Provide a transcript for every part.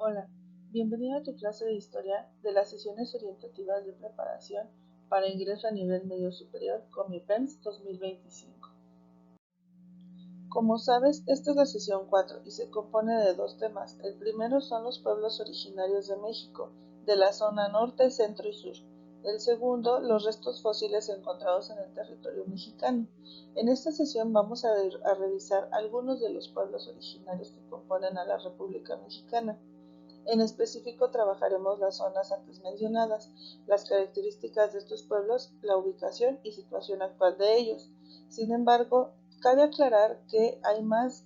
Hola, bienvenido a tu clase de Historia de las sesiones orientativas de preparación para ingreso a nivel medio superior Comipems 2025. Como sabes, esta es la sesión 4 y se compone de dos temas. El primero son los pueblos originarios de México, de la zona norte, centro y sur. El segundo, los restos fósiles encontrados en el territorio mexicano. En esta sesión vamos a revisar algunos de los pueblos originarios que componen a la República Mexicana. En específico trabajaremos las zonas antes mencionadas, las características de estos pueblos, la ubicación y situación actual de ellos. Sin embargo, cabe aclarar que hay más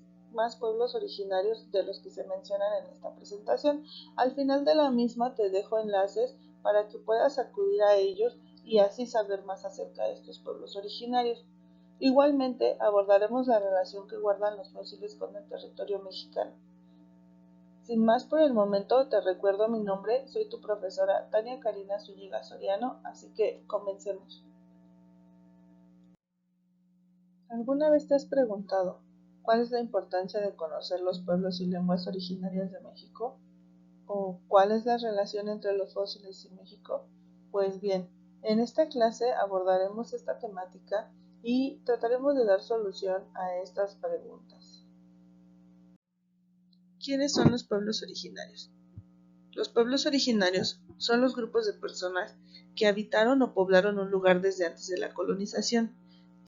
pueblos originarios de los que se mencionan en esta presentación. Al final de la misma te dejo enlaces para que puedas acudir a ellos y así saber más acerca de estos pueblos originarios. Igualmente abordaremos la relación que guardan los fósiles con el territorio mexicano. Sin más por el momento, te recuerdo mi nombre, soy tu profesora Tania Karina Zúñiga Soriano, así que comencemos. ¿Alguna vez te has preguntado cuál es la importancia de conocer los pueblos y lenguas originarias de México? ¿O cuál es la relación entre los fósiles y México? Pues bien, en esta clase abordaremos esta temática y trataremos de dar solución a estas preguntas. ¿Quiénes son los pueblos originarios? Los pueblos originarios son los grupos de personas que habitaron o poblaron un lugar desde antes de la colonización.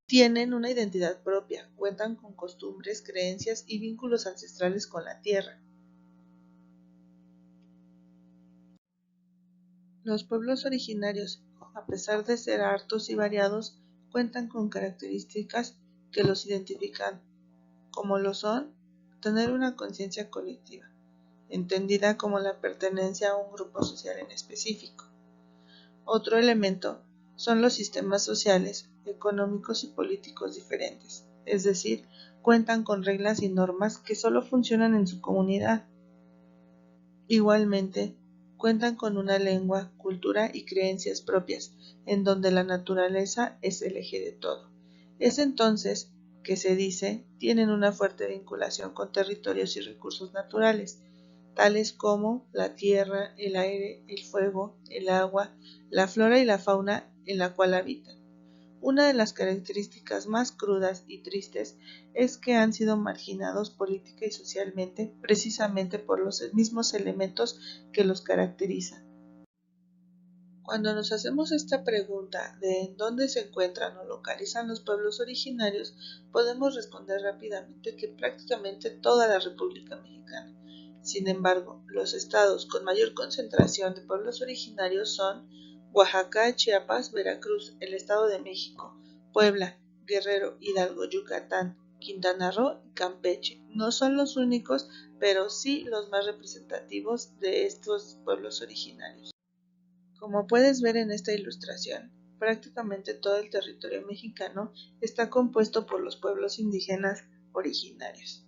Tienen una identidad propia, cuentan con costumbres, creencias y vínculos ancestrales con la tierra. Los pueblos originarios, a pesar de ser hartos y variados, cuentan con características que los identifican, como lo son tener una conciencia colectiva, entendida como la pertenencia a un grupo social en específico. Otro elemento son los sistemas sociales, económicos y políticos diferentes, es decir, cuentan con reglas y normas que solo funcionan en su comunidad. Igualmente, cuentan con una lengua, cultura y creencias propias, en donde la naturaleza es el eje de todo. Es entonces que se dice tienen una fuerte vinculación con territorios y recursos naturales, tales como la tierra, el aire, el fuego, el agua, la flora y la fauna en la cual habitan. Una de las características más crudas y tristes es que han sido marginados política y socialmente precisamente por los mismos elementos que los caracterizan. Cuando nos hacemos esta pregunta de en dónde se encuentran o localizan los pueblos originarios, podemos responder rápidamente que prácticamente toda la República Mexicana. Sin embargo, los estados con mayor concentración de pueblos originarios son Oaxaca, Chiapas, Veracruz, el Estado de México, Puebla, Guerrero, Hidalgo, Yucatán, Quintana Roo y Campeche. No son los únicos, pero sí los más representativos de estos pueblos originarios. Como puedes ver en esta ilustración, prácticamente todo el territorio mexicano está compuesto por los pueblos indígenas originarios.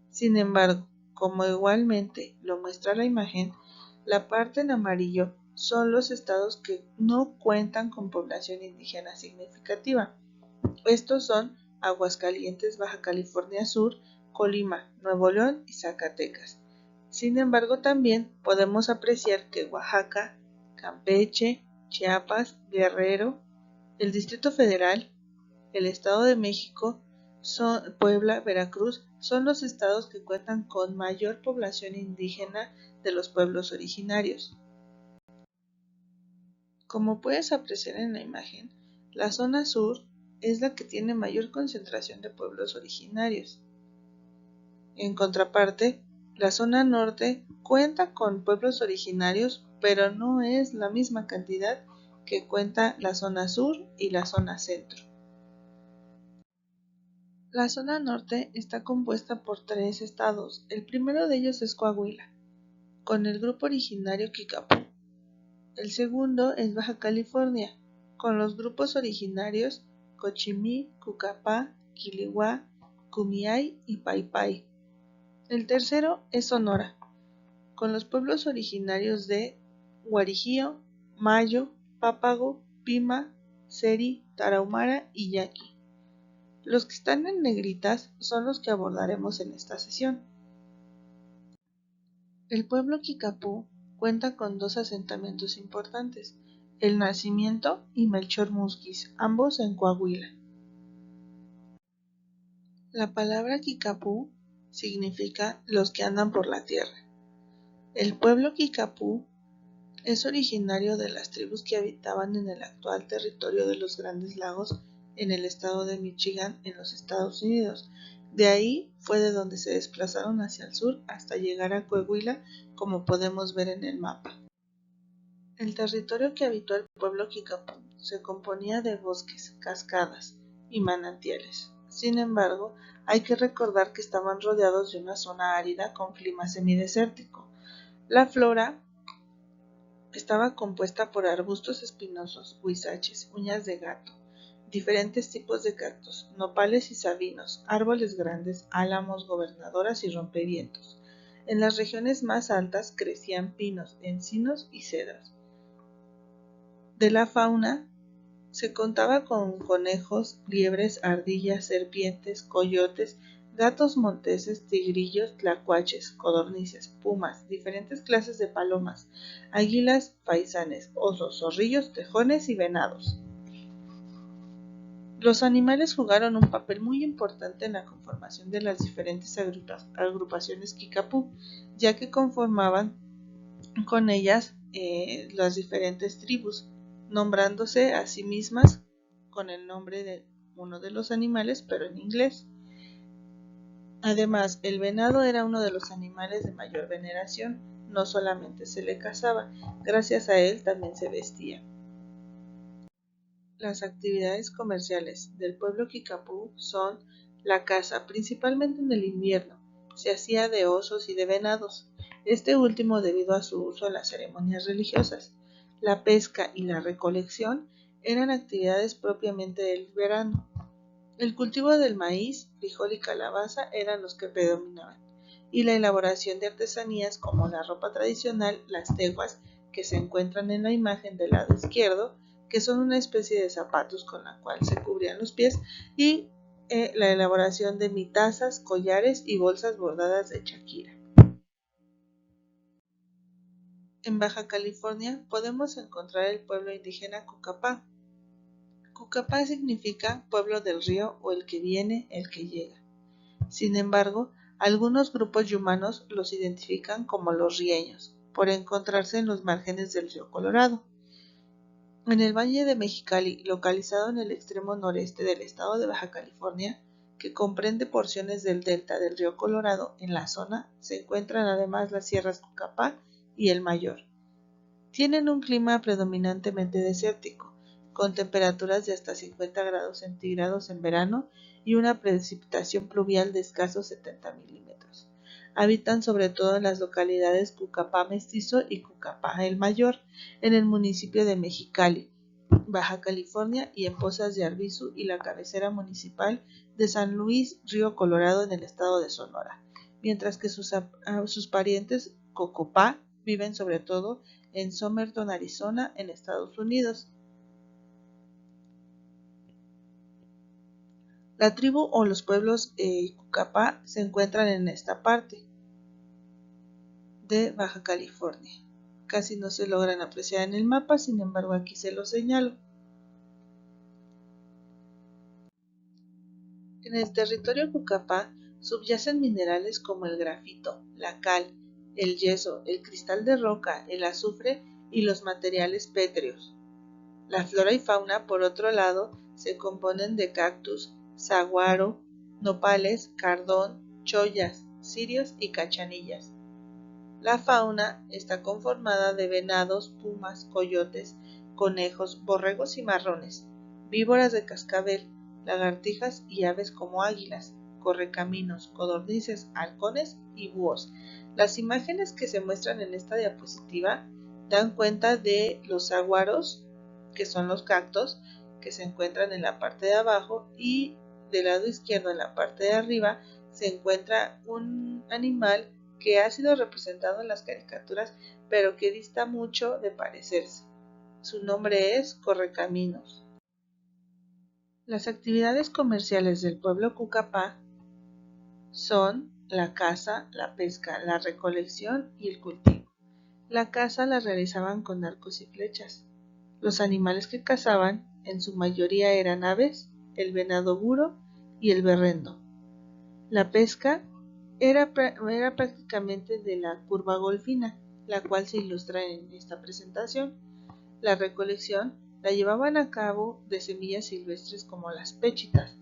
Sin embargo, como igualmente lo muestra la imagen, la parte en amarillo son los estados que no cuentan con población indígena significativa. Estos son Aguascalientes, Baja California Sur, Colima, Nuevo León y Zacatecas. Sin embargo, también podemos apreciar que Oaxaca, Campeche, Chiapas, Guerrero, el Distrito Federal, el Estado de México, Puebla, Veracruz, son los estados que cuentan con mayor población indígena de los pueblos originarios. Como puedes apreciar en la imagen, la zona sur es la que tiene mayor concentración de pueblos originarios. En contraparte, la zona norte cuenta con pueblos originarios, pero no es la misma cantidad que cuenta la zona sur y la zona centro. La zona norte está compuesta por 3 estados. El primero de ellos es Coahuila, con el grupo originario Kikapú. El segundo es Baja California, con los grupos originarios Cochimí, Cucapá, Quilihuá, Kumiai y Paipai. El tercero es Sonora, con los pueblos originarios de Guarijío, Mayo, Pápago, Pima, Seri, Tarahumara y Yaqui. Los que están en negritas son los que abordaremos en esta sesión. El pueblo Kicapú cuenta con dos asentamientos importantes, El Nacimiento y Melchor Musquis, ambos en Coahuila. La palabra Kicapú significa los que andan por la tierra. El pueblo Kicapú es originario de las tribus que habitaban en el actual territorio de los Grandes Lagos en el estado de Michigan en los Estados Unidos. De ahí fue de donde se desplazaron hacia el sur hasta llegar a Coahuila, como podemos ver en el mapa. El territorio que habitó el pueblo Kicapú se componía de bosques, cascadas y manantiales. Sin embargo, hay que recordar que estaban rodeados de una zona árida con clima semidesértico. La flora estaba compuesta por arbustos espinosos, huizaches, uñas de gato, diferentes tipos de cactus, nopales y sabinos, árboles grandes, álamos, gobernadoras y rompevientos. En las regiones más altas crecían pinos, encinos y cedros. De la fauna se contaba con conejos, liebres, ardillas, serpientes, coyotes, gatos monteses, tigrillos, tlacuaches, codornices, pumas, diferentes clases de palomas, águilas, faisanes, osos, zorrillos, tejones y venados. Los animales jugaron un papel muy importante en la conformación de las diferentes agrupaciones Kicapú, ya que conformaban con ellas las diferentes tribus, nombrándose a sí mismas con el nombre de uno de los animales, pero en inglés. Además, el venado era uno de los animales de mayor veneración, no solamente se le cazaba, gracias a él también se vestía. Las actividades comerciales del pueblo Kicapú son la caza, principalmente en el invierno, se hacía de osos y de venados, este último debido a su uso en las ceremonias religiosas. La pesca y la recolección eran actividades propiamente del verano. El cultivo del maíz, frijol y calabaza eran los que predominaban, y la elaboración de artesanías como la ropa tradicional, las teguas, que se encuentran en la imagen del lado izquierdo, que son una especie de zapatos con la cual se cubrían los pies, y la elaboración de mitazas, collares y bolsas bordadas de chaquira. En Baja California podemos encontrar el pueblo indígena Cucapá. Cucapá significa pueblo del río o el que viene, el que llega. Sin embargo, algunos grupos yumanos los identifican como los rieños, por encontrarse en los márgenes del río Colorado. En el Valle de Mexicali, localizado en el extremo noreste del estado de Baja California, que comprende porciones del delta del río Colorado, en la zona se encuentran además las sierras Cucapá y el Mayor. Tienen un clima predominantemente desértico, con temperaturas de hasta 50 grados centígrados en verano y una precipitación pluvial de escasos 70 milímetros. Habitan sobre todo en las localidades Cucapá Mestizo y Cucapá el Mayor, en el municipio de Mexicali, Baja California, y en Pozas de Arbizu y la cabecera municipal de San Luis Río Colorado en el estado de Sonora, mientras que sus parientes Cocopá viven sobre todo en Somerton, Arizona, en Estados Unidos. La tribu o los pueblos Cucapá se encuentran en esta parte de Baja California. Casi no se logran apreciar en el mapa, sin embargo aquí se los señalo. En el territorio Cucapá subyacen minerales como el grafito, la cal, el yeso, el cristal de roca, el azufre y los materiales pétreos. La flora y fauna, por otro lado, se componen de cactus, saguaro, nopales, cardón, chollas, cirios y cachanillas. La fauna está conformada de venados, pumas, coyotes, conejos, borregos y marrones, víboras de cascabel, lagartijas y aves como águilas, correcaminos, codornices, halcones y búhos. Las imágenes que se muestran en esta diapositiva dan cuenta de los saguaros, que son los cactos, que se encuentran en la parte de abajo, y del lado izquierdo, en la parte de arriba, se encuentra un animal que ha sido representado en las caricaturas, pero que dista mucho de parecerse. Su nombre es Correcaminos. Las actividades comerciales del pueblo Cucapá son la caza, la pesca, la recolección y el cultivo. La caza la realizaban con arcos y flechas. Los animales que cazaban en su mayoría eran aves, el venado buro y el berrendo. La pesca era prácticamente de la curva golfina, la cual se ilustra en esta presentación. La recolección la llevaban a cabo de semillas silvestres como las péchitas,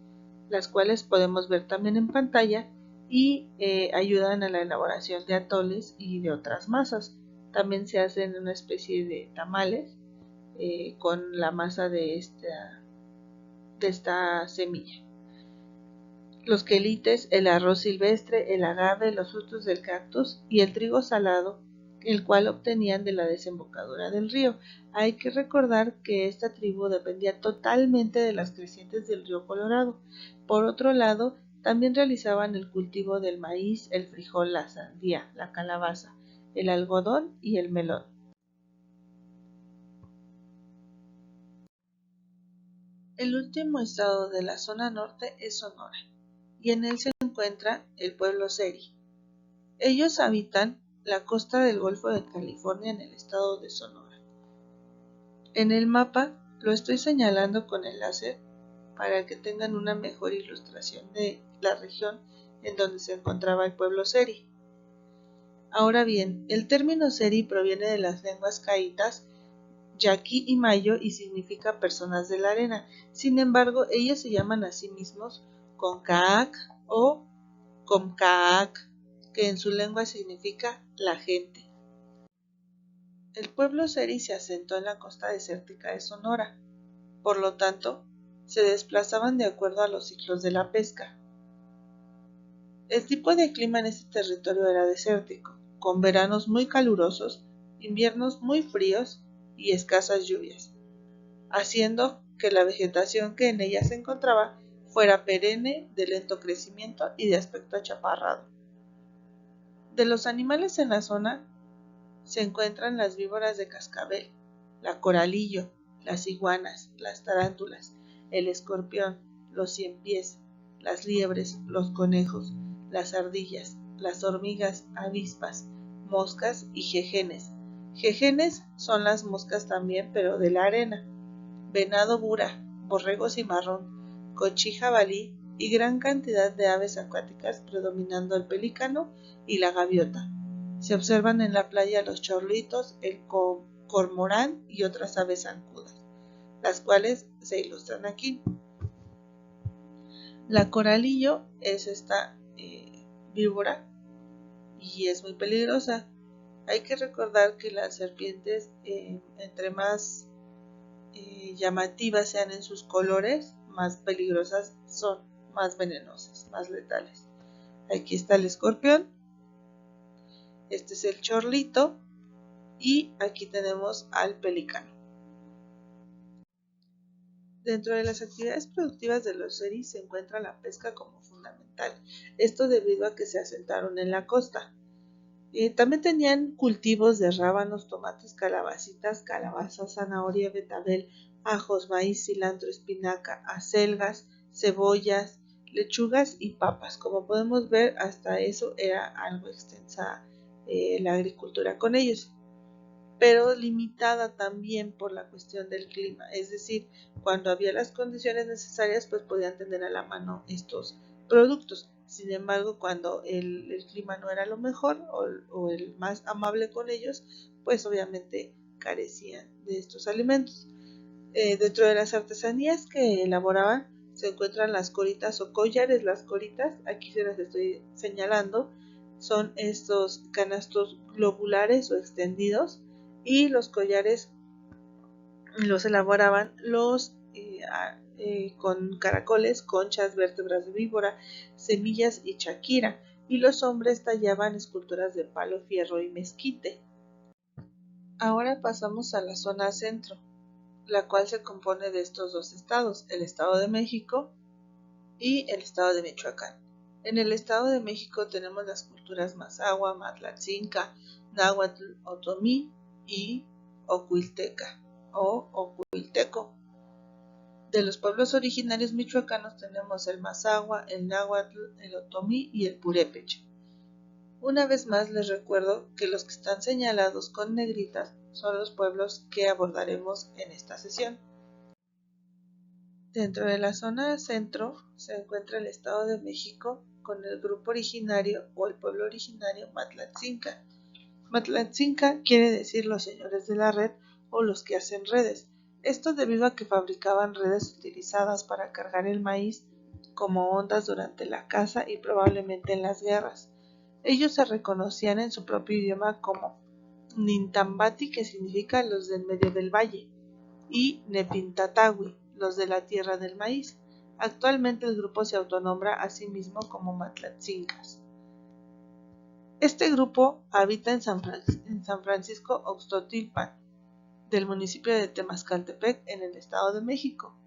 las cuales podemos ver también en pantalla y ayudan a la elaboración de atoles y de otras masas. También se hacen una especie de tamales con la masa de esta semilla. Los quelites, el arroz silvestre, el agave, los frutos del cactus y el trigo salado, el cual obtenían de la desembocadura del río. Hay que recordar que esta tribu dependía totalmente de las crecientes del río Colorado. Por otro lado, también realizaban el cultivo del maíz, el frijol, la sandía, la calabaza, el algodón y el melón. El último estado de la zona norte es Sonora, y en él se encuentra el pueblo Seri. Ellos habitan la costa del Golfo de California en el estado de Sonora. En el mapa lo estoy señalando con el láser para que tengan una mejor ilustración de la región en donde se encontraba el pueblo Seri. Ahora bien, el término Seri proviene de las lenguas caítas Yaqui y Mayo y significa personas de la arena. Sin embargo, ellos se llaman a sí mismos Concaac o Comcaac, que en su lengua significa la gente. El pueblo Seri se asentó en la costa desértica de Sonora. Por lo tanto, se desplazaban de acuerdo a los ciclos de la pesca. El tipo de clima en este territorio era desértico, con veranos muy calurosos, inviernos muy fríos y escasas lluvias, haciendo que la vegetación que en ella se encontraba fuera perenne, de lento crecimiento y de aspecto achaparrado. De los animales en la zona se encuentran las víboras de cascabel, la coralillo, las iguanas, las tarántulas, el escorpión, los ciempiés, las liebres, los conejos, las ardillas, las hormigas, avispas, moscas y jejenes. Jejenes son las moscas también, pero de la arena. Venado bura, borrego cimarrón, cochí jabalí y gran cantidad de aves acuáticas, predominando el pelícano y la gaviota. Se observan en la playa los chorlitos, el cormorán y otras aves zancudas, las cuales se ilustran aquí. La coralillo es esta víbora y es muy peligrosa. Hay que recordar que las serpientes, entre más llamativas sean en sus colores, más peligrosas son, más venenosas, más letales. Aquí está el escorpión, este es el chorlito y aquí tenemos al pelícano. Dentro de las actividades productivas de los Seri se encuentra la pesca como fundamental, esto debido a que se asentaron en la costa. También tenían cultivos de rábanos, tomates, calabacitas, calabazas, zanahoria, betabel, ajos, maíz, cilantro, espinaca, acelgas, cebollas, lechugas y papas. Como podemos ver, hasta eso era algo extensa la agricultura con ellos, pero limitada también por la cuestión del clima. Es decir, cuando había las condiciones necesarias, pues podían tener a la mano estos productos. Sin embargo, cuando el clima no era lo mejor o el más amable con ellos, pues obviamente carecían de estos alimentos. Dentro de las artesanías que elaboraban se encuentran las coritas o collares. Las coritas, aquí se las estoy señalando, son estos canastos globulares o extendidos, y los collares los elaboraban con caracoles, conchas, vértebras de víbora, semillas y chaquira, y los hombres tallaban esculturas de palo, fierro y mezquite. Ahora pasamos a la zona centro, la cual se compone de estos dos estados, el Estado de México y el Estado de Michoacán. En el Estado de México tenemos las culturas Mazahua, Matlatzinca, Náhuatl, Otomí y Ocuilteca o Ocuilteco. De los pueblos originarios michoacanos tenemos el Mazahua, el Náhuatl, el Otomí y el Purépecha. Una vez más les recuerdo que los que están señalados con negritas son los pueblos que abordaremos en esta sesión. Dentro de la zona centro se encuentra el Estado de México con el grupo originario o el pueblo originario Matlatzinca. Matlatzinca quiere decir los señores de la red o los que hacen redes. Esto debido a que fabricaban redes utilizadas para cargar el maíz como ondas durante la caza y probablemente en las guerras. Ellos se reconocían en su propio idioma como Nintambati, que significa los del medio del valle, y Nepintatawi, los de la tierra del maíz. Actualmente el grupo se autonombra a sí mismo como Matlatzincas. Este grupo habita en San Francisco Oxtotilpan, del municipio de Temascaltepec, en el Estado de México.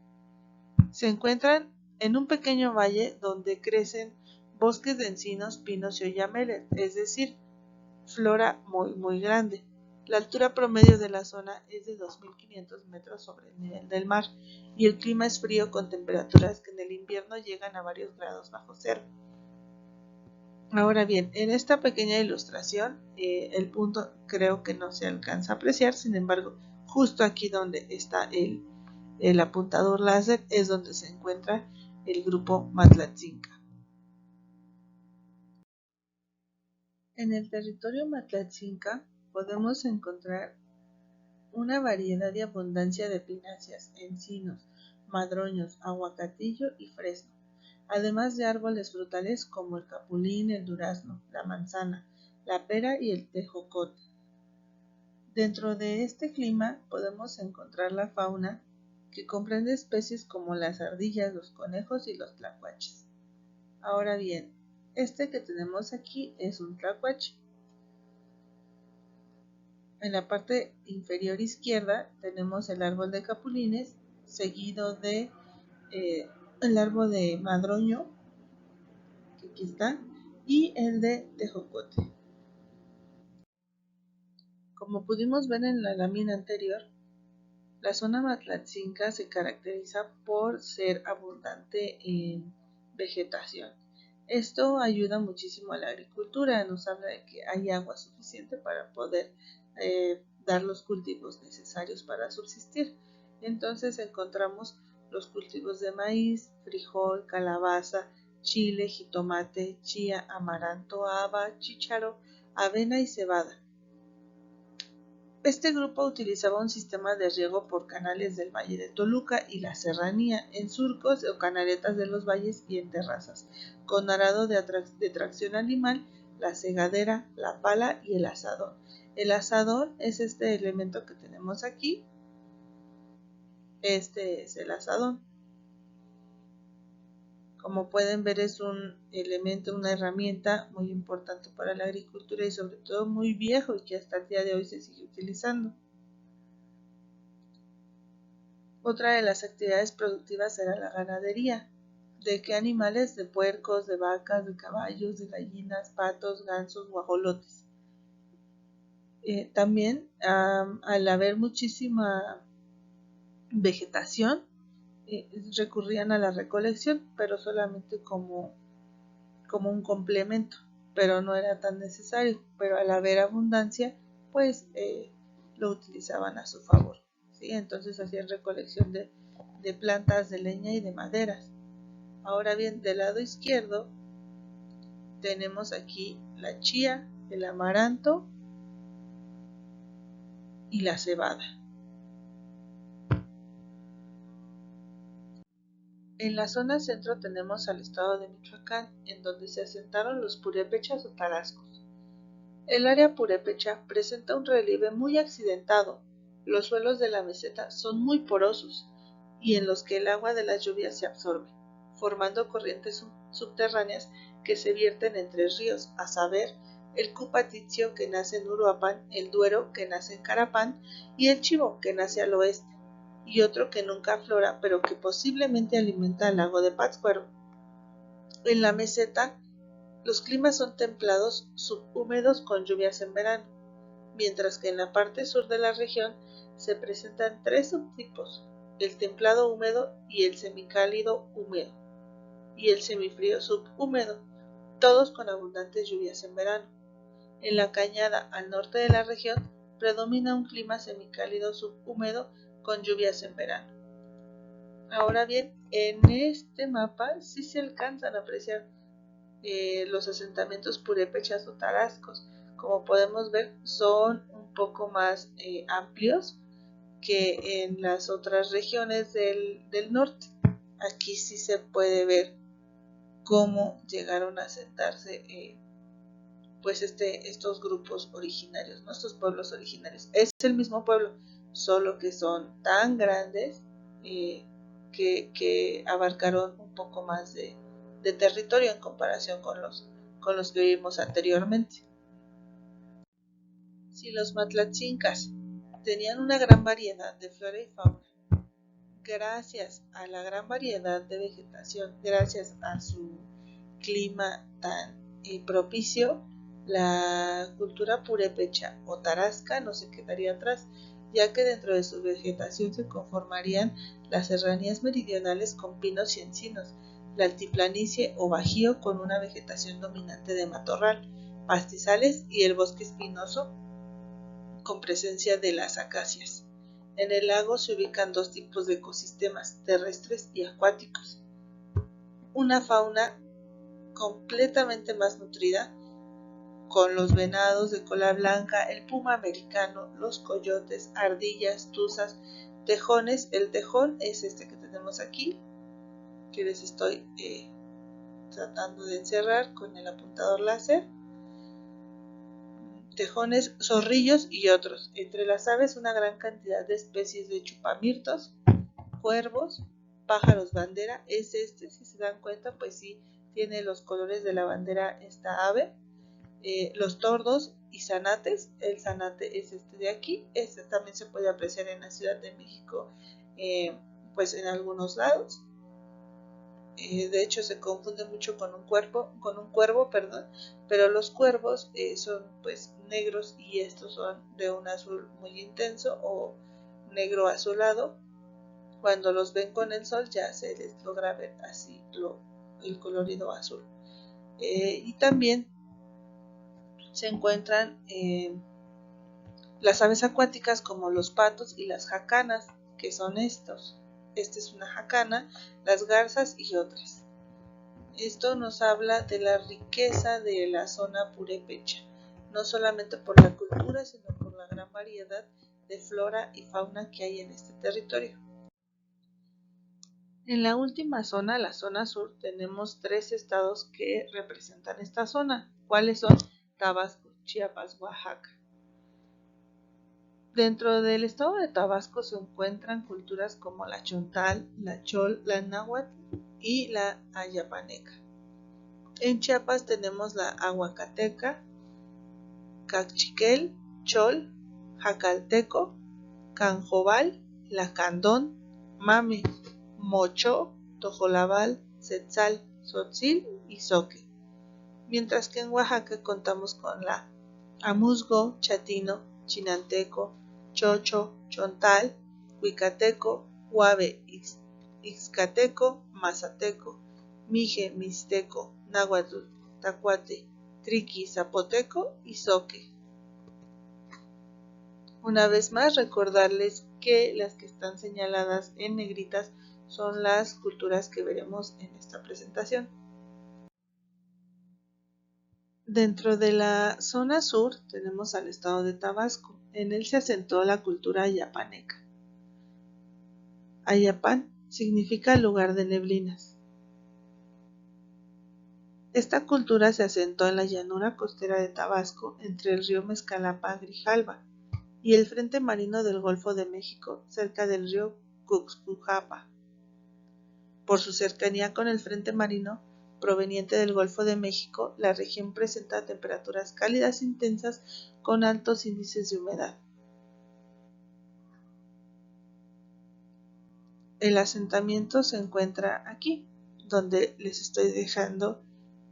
Se encuentran en un pequeño valle donde crecen bosques de encinos, pinos y oyameles, es decir, flora muy grande. La altura promedio de la zona es de 2.500 metros sobre el nivel del mar y el clima es frío con temperaturas que en el invierno llegan a varios grados bajo cero. Ahora bien, en esta pequeña ilustración el punto creo que no se alcanza a apreciar, sin embargo, justo aquí donde está el apuntador láser es donde se encuentra el grupo Matlatzinca. En el territorio Matlatzinca podemos encontrar una variedad y abundancia de pináceas, encinos, madroños, aguacatillo y fresno, además de árboles frutales como el capulín, el durazno, la manzana, la pera y el tejocote. Dentro de este clima podemos encontrar la fauna que comprende especies como las ardillas, los conejos y los tlacuaches. Ahora bien, este que tenemos aquí es un tlacuache. En la parte inferior izquierda tenemos el árbol de capulines, seguido de el árbol de madroño, que aquí está, y el de tejocote. Como pudimos ver en la lámina anterior, la zona Matlatzinca se caracteriza por ser abundante en vegetación. Esto ayuda muchísimo a la agricultura, nos habla de que hay agua suficiente para poder dar los cultivos necesarios para subsistir. Entonces encontramos los cultivos de maíz, frijol, calabaza, chile, jitomate, chía, amaranto, haba, chícharo, avena y cebada. Este grupo utilizaba un sistema de riego por canales del Valle de Toluca y la Serranía, en surcos o canaletas de los valles y en terrazas, con arado de tracción animal, la segadera, la pala y el asadón. El asadón es este elemento que tenemos aquí. Este es el asadón. Como pueden ver, es un elemento, una herramienta muy importante para la agricultura y sobre todo muy viejo y que hasta el día de hoy se sigue utilizando. Otra de las actividades productivas era la ganadería. ¿De qué animales? De puercos, de vacas, de caballos, de gallinas, patos, gansos, guajolotes. También, al haber muchísima vegetación, recurrían a la recolección, pero solamente como un complemento, pero no era tan necesario. Pero al haber abundancia, pues lo utilizaban a su favor. ¿Sí? Entonces hacían recolección de plantas de leña y de maderas. Ahora bien, del lado izquierdo tenemos aquí la chía, el amaranto y la cebada. En la zona centro tenemos al estado de Michoacán, en donde se asentaron los purépechas o tarascos. El área purépecha presenta un relieve muy accidentado. Los suelos de la meseta son muy porosos y en los que el agua de las lluvias se absorbe, formando corrientes subterráneas que se vierten en tres ríos, a saber, el Cupaticio, que nace en Uruapan, el Duero, que nace en Carapán, y el Chivo, que nace al oeste, y otro que nunca aflora, pero que posiblemente alimenta al lago de Pátzcuaro. En la meseta, los climas son templados subhúmedos con lluvias en verano, mientras que en la parte sur de la región se presentan tres subtipos: el templado húmedo y el semicálido húmedo, y el semifrío subhúmedo, todos con abundantes lluvias en verano. En la cañada al norte de la región predomina un clima semicálido subhúmedo con lluvias en verano. Ahora bien, en este mapa sí se alcanzan a apreciar los asentamientos purépechas o tarascos. Como podemos ver, son un poco más amplios que en las otras regiones del norte. Aquí sí se puede ver cómo llegaron a asentarse pues estos grupos originarios, ¿no? Estos pueblos originarios. Es el mismo pueblo, solo que son tan grandes que abarcaron un poco más de territorio en comparación con los que vivimos anteriormente. Si los Matlatzincas tenían una gran variedad de flora y fauna, gracias a la gran variedad de vegetación, gracias a su clima tan propicio, la cultura purépecha o tarasca no se quedaría atrás, ya que dentro de su vegetación se conformarían las serranías meridionales con pinos y encinos, la altiplanicie o bajío con una vegetación dominante de matorral, pastizales y el bosque espinoso con presencia de las acacias. En el lago se ubican dos tipos de ecosistemas, terrestres y acuáticos. Una fauna completamente más nutrida, con los venados de cola blanca, el puma americano, los coyotes, ardillas, tuzas, tejones. El tejón es este que tenemos aquí, que les estoy tratando de encerrar con el apuntador láser. Tejones, zorrillos y otros. Entre las aves una gran cantidad de especies de chupamirtos, cuervos, pájaros bandera. Es este, si se dan cuenta, pues sí tiene los colores de la bandera esta ave. Los tordos y zanates. El zanate es este de aquí. Este también se puede apreciar en la Ciudad de México, pues en algunos lados. De hecho se confunde mucho con un cuervo, pero los cuervos son pues negros y estos son de un azul muy intenso o negro azulado. Cuando los ven con el sol ya se les logra ver así el colorido azul. Y también se encuentran las aves acuáticas como los patos y las jacanas, que son estos. Esta es una jacana, las garzas y otras. Esto nos habla de la riqueza de la zona purépecha, no solamente por la cultura, sino por la gran variedad de flora y fauna que hay en este territorio. En la última zona, la zona sur, tenemos 3 estados que representan esta zona. ¿Cuáles son? Tabasco, Chiapas, Oaxaca. Dentro del estado de Tabasco se encuentran culturas como la chontal, la chol, la náhuatl y la ayapaneca. En Chiapas tenemos la aguacateca, cachiquel, chol, jacalteco, canjobal, lacandón, mame, mocho, tojolabal, setzal, tzotzil y zoque. Mientras que en Oaxaca contamos con la amusgo, chatino, chinanteco, chocho, chontal, huicateco, huave, ixcateco, mazateco, mije, mixteco, náhuatl, tacuate, triqui, zapoteco y zoque. Una vez más, recordarles que las que están señaladas en negritas son las culturas que veremos en esta presentación. Dentro de la zona sur tenemos al estado de Tabasco. En él se asentó la cultura ayapaneca. Ayapán significa lugar de neblinas. Esta cultura se asentó en la llanura costera de Tabasco entre el río Mezcalapa-Grijalva y el frente marino del Golfo de México cerca del río Cuxpucapa. Por su cercanía con el frente marino proveniente del Golfo de México, la región presenta temperaturas cálidas intensas con altos índices de humedad. El asentamiento se encuentra aquí, donde les estoy dejando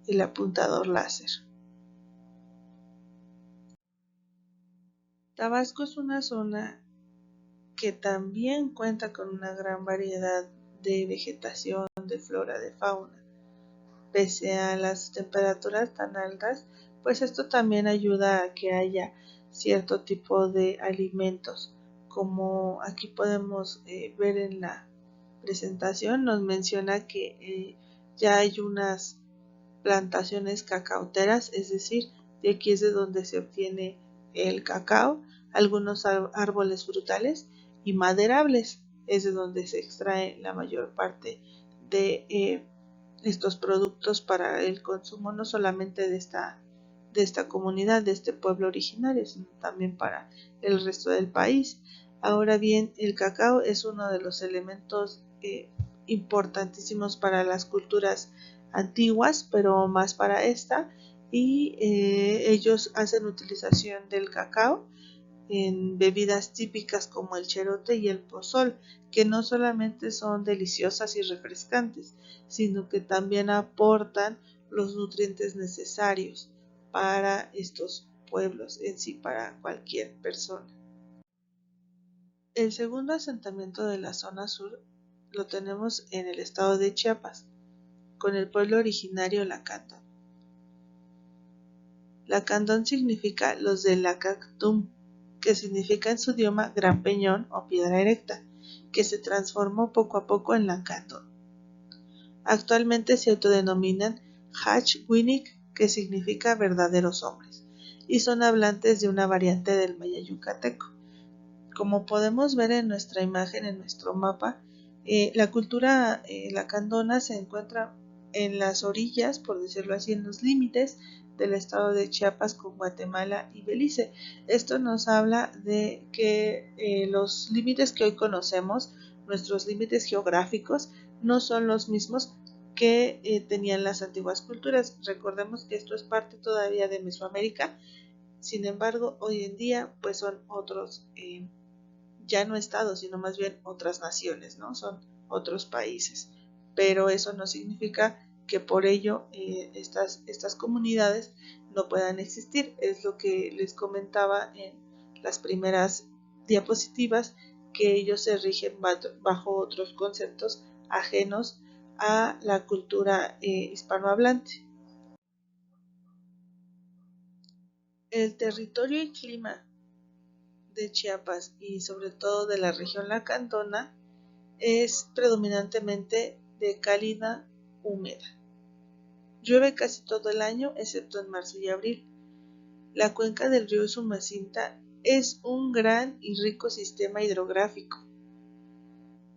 el apuntador láser. Tabasco es una zona que también cuenta con una gran variedad de vegetación, de flora, de fauna. Pese a las temperaturas tan altas, pues esto también ayuda a que haya cierto tipo de alimentos, como aquí podemos ver en la presentación. Nos menciona que ya hay unas plantaciones cacauteras, es decir, de aquí es de donde se obtiene el cacao, algunos árboles frutales, y maderables, es de donde se extrae la mayor parte de estos productos para el consumo, no solamente de esta comunidad, de este pueblo originario, sino también para el resto del país. Ahora bien, el cacao es uno de los elementos importantísimos para las culturas antiguas, pero más para esta, y ellos hacen utilización del cacao en bebidas típicas como el cherote y el pozol, que no solamente son deliciosas y refrescantes, sino que también aportan los nutrientes necesarios para estos pueblos, en sí para cualquier persona. El segundo asentamiento de la zona sur lo tenemos en el estado de Chiapas, con el pueblo originario Lacandón. Lacandón significa los de Lacactum, que significa en su idioma gran peñón o piedra erecta, que se transformó poco a poco en Lacandón. Actualmente se autodenominan Hachwinic, que significa verdaderos hombres, y son hablantes de una variante del maya yucateco. Como podemos ver en nuestra imagen, en nuestro mapa, la cultura lacandona se encuentra en las orillas, por decirlo así, en los límites del estado de Chiapas con Guatemala y Belice. Esto nos habla de que los límites que hoy conocemos, nuestros límites geográficos, no son los mismos que tenían las antiguas culturas. Recordemos que esto es parte todavía de Mesoamérica, sin embargo, hoy en día pues son otros ya no estados, sino más bien otras naciones, ¿no? Son otros países. Pero eso no significa que por ello estas comunidades no puedan existir. Es lo que les comentaba en las primeras diapositivas, que ellos se rigen bajo otros conceptos ajenos a la cultura hispanohablante. El territorio y clima de Chiapas y sobre todo de la región lacandona es predominantemente de cálida húmeda. Llueve casi todo el año excepto en marzo y abril. La cuenca del río Sumacinta es un gran y rico sistema hidrográfico,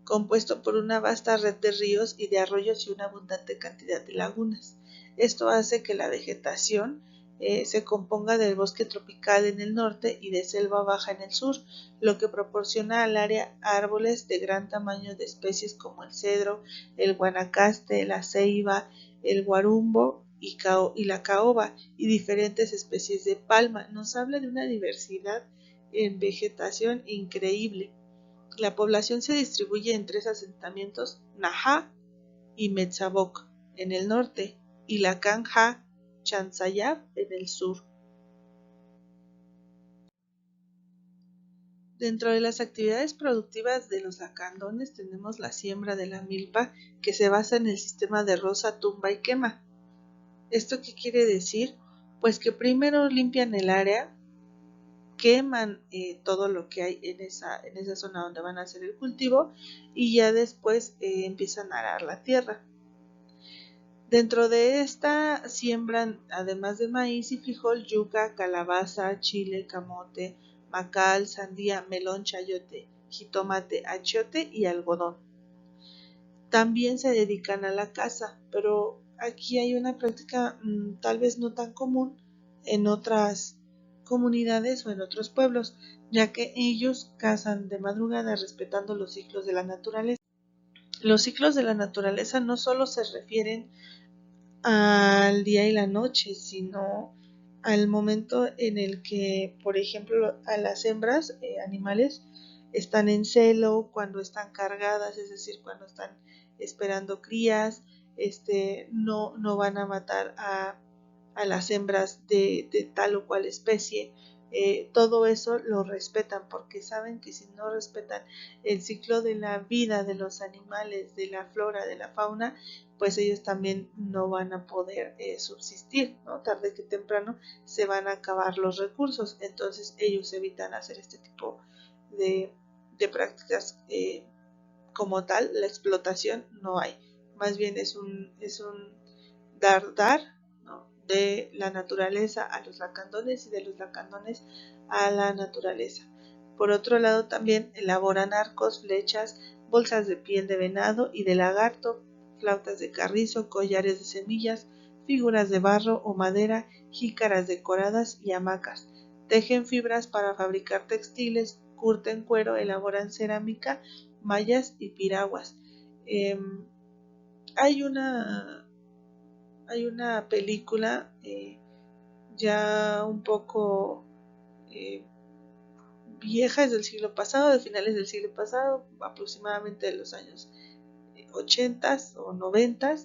compuesto por una vasta red de ríos y de arroyos y una abundante cantidad de lagunas. Esto hace que la vegetación se componga del bosque tropical en el norte y de selva baja en el sur, lo que proporciona al área árboles de gran tamaño de especies como el cedro, el guanacaste, la ceiba, el guarumbo y la caoba, y diferentes especies de palma. Nos habla de una diversidad en vegetación increíble. La población se distribuye en tres asentamientos: Najá y Metzaboc en el norte y Lacán-Já Chansayab en el sur. Dentro de las actividades productivas de los lacandones tenemos la siembra de la milpa, que se basa en el sistema de roza, tumba y quema. ¿Esto qué quiere decir? Pues que primero limpian el área, queman todo lo que hay en esa zona donde van a hacer el cultivo, y ya después empiezan a arar la tierra. Dentro de esta siembran, además de maíz y frijol, yuca, calabaza, chile, camote, macal, sandía, melón, chayote, jitomate, achiote y algodón. También se dedican a la caza, pero aquí hay una práctica tal vez no tan común en otras comunidades o en otros pueblos, ya que ellos cazan de madrugada respetando los ciclos de la naturaleza. Los ciclos de la naturaleza no solo se refieren al día y la noche, sino al momento en el que, por ejemplo, a las hembras animales están en celo, cuando están cargadas, es decir, cuando están esperando crías, no van a matar a las hembras de tal o cual especie, todo eso lo respetan, porque saben que si no respetan el ciclo de la vida de los animales, de la flora, de la fauna, pues ellos también no van a poder subsistir, ¿no? Tarde que temprano se van a acabar los recursos, entonces ellos evitan hacer este tipo de prácticas. Como tal, la explotación no hay, más bien es un dar, ¿no? De la naturaleza a los lacandones y de los lacandones a la naturaleza. Por otro lado, también elaboran arcos, flechas, bolsas de piel de venado y de lagarto, flautas de carrizo, collares de semillas, figuras de barro o madera, jícaras decoradas y hamacas. Tejen fibras para fabricar textiles, curten cuero, elaboran cerámica, mallas y piraguas. Hay una película ya un poco vieja, es del siglo pasado, de finales del siglo pasado, aproximadamente de los años 80 o 90,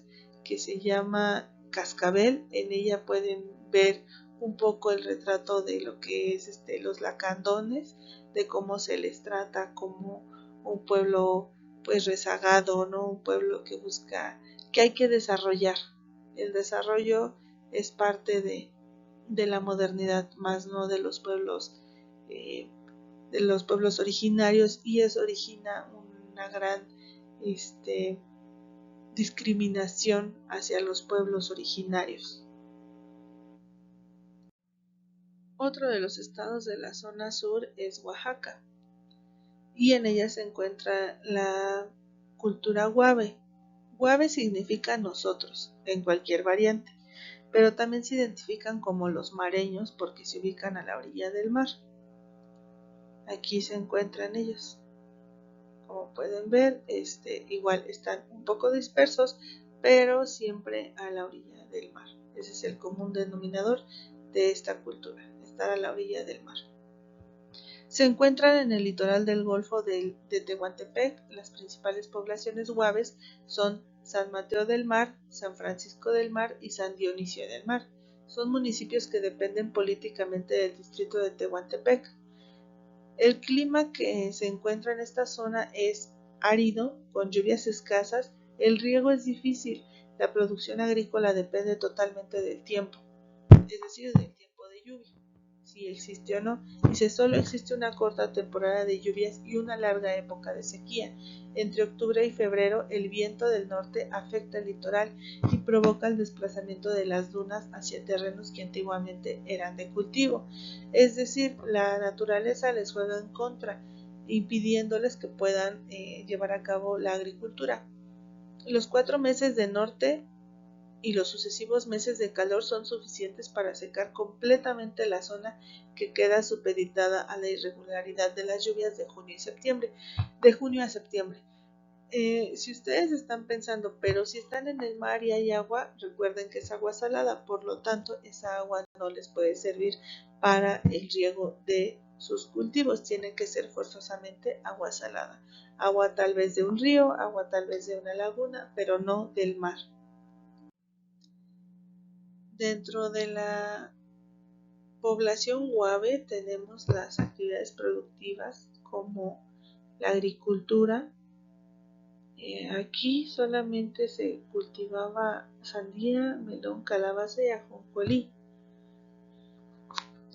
que se llama Cascabel. En ella pueden ver un poco el retrato de lo que es los lacandones, de cómo se les trata como un pueblo pues rezagado, ¿no? Un pueblo que busca, que hay que desarrollar. El desarrollo es parte de la modernidad, más no de los pueblos originarios, y eso origina una gran discriminación hacia los pueblos originarios. Otro de los estados de la zona sur es Oaxaca, y en ella se encuentra la cultura guave. Guave significa nosotros, en cualquier variante, pero también se identifican como los mareños porque se ubican a la orilla del mar. Aquí se encuentran ellos. Como pueden ver, igual están un poco dispersos, pero siempre a la orilla del mar. Ese es el común denominador de esta cultura, estar a la orilla del mar. Se encuentran en el litoral del Golfo de Tehuantepec. Las principales poblaciones guaves son San Mateo del Mar, San Francisco del Mar y San Dionisio del Mar. Son municipios que dependen políticamente del distrito de Tehuantepec. El clima que se encuentra en esta zona es árido, con lluvias escasas. El riego es difícil. La producción agrícola depende totalmente del tiempo, es decir, del tiempo de lluvia, si existe o no, y solo existe una corta temporada de lluvias y una larga época de sequía. Entre octubre y febrero, el viento del norte afecta el litoral y provoca el desplazamiento de las dunas hacia terrenos que antiguamente eran de cultivo. Es decir, la naturaleza les juega en contra, impidiéndoles que puedan llevar a cabo la agricultura. Los 4 meses de norte y los sucesivos meses de calor son suficientes para secar completamente la zona, que queda supeditada a la irregularidad de las lluvias de junio a septiembre. Si ustedes están pensando, pero si están en el mar y hay agua, recuerden que es agua salada, por lo tanto esa agua no les puede servir para el riego de sus cultivos, tiene que ser forzosamente agua salada, agua tal vez de un río, agua tal vez de una laguna, pero no del mar. Dentro de la población guave tenemos las actividades productivas como la agricultura. Aquí solamente se cultivaba sandía, melón, calabaza y ajonjolí.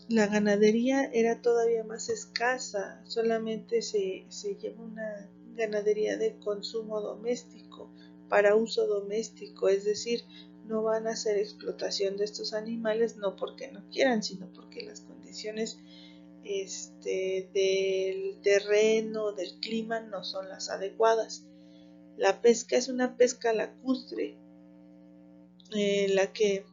La ganadería era todavía más escasa, solamente se lleva una ganadería de consumo doméstico, para uso doméstico, es decir, no van a hacer explotación de estos animales, no porque no quieran, sino porque las condiciones del terreno, del clima, no son las adecuadas. La pesca es una pesca lacustre, la que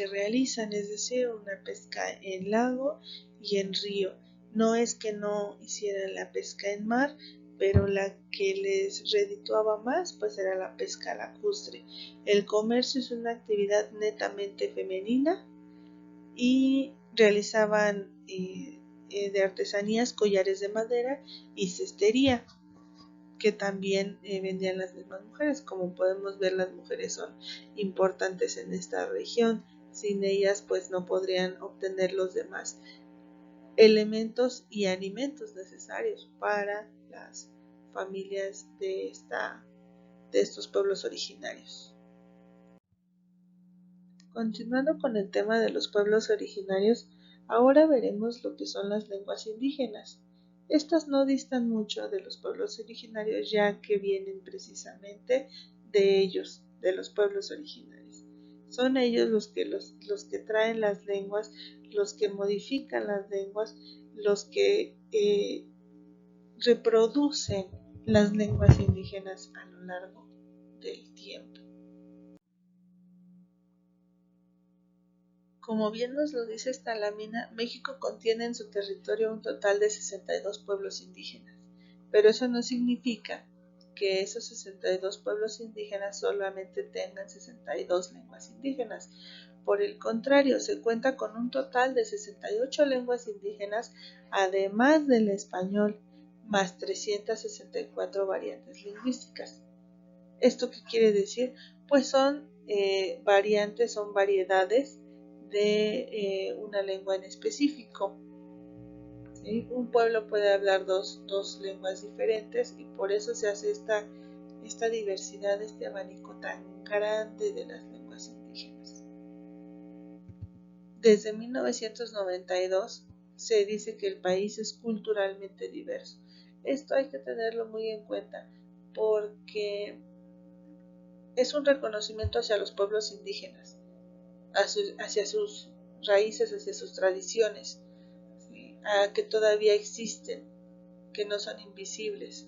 realizan, es decir, una pesca en lago y en río. No es que no hicieran la pesca en mar, pero la que les redituaba más pues era la pesca lacustre. El comercio es una actividad netamente femenina y realizaban de artesanías collares de madera y cestería, que también vendían las mismas mujeres. Como podemos ver, las mujeres son importantes en esta región. Sin ellas pues no podrían obtener los demás elementos y alimentos necesarios para las familias de estos pueblos originarios. Continuando con el tema de los pueblos originarios, ahora veremos lo que son las lenguas indígenas. Estas no distan mucho de los pueblos originarios, ya que vienen precisamente de ellos, de los pueblos originarios. Son ellos los que traen las lenguas, los que modifican las lenguas, los que reproducen las lenguas indígenas a lo largo del tiempo. Como bien nos lo dice esta lámina, México contiene en su territorio un total de 62 pueblos indígenas, pero eso no significa que esos 62 pueblos indígenas solamente tengan 62 lenguas indígenas. Por el contrario, se cuenta con un total de 68 lenguas indígenas, además del español, más 364 variantes lingüísticas. ¿Esto qué quiere decir? Pues son variantes, son variedades de una lengua en específico. ¿Sí? Un pueblo puede hablar dos lenguas diferentes y por eso se hace esta diversidad, este abanico tan grande de las lenguas indígenas. Desde 1992 se dice que el país es culturalmente diverso. Esto hay que tenerlo muy en cuenta porque es un reconocimiento hacia los pueblos indígenas, hacia sus raíces, hacia sus tradiciones, ¿sí? A que todavía existen, que no son invisibles.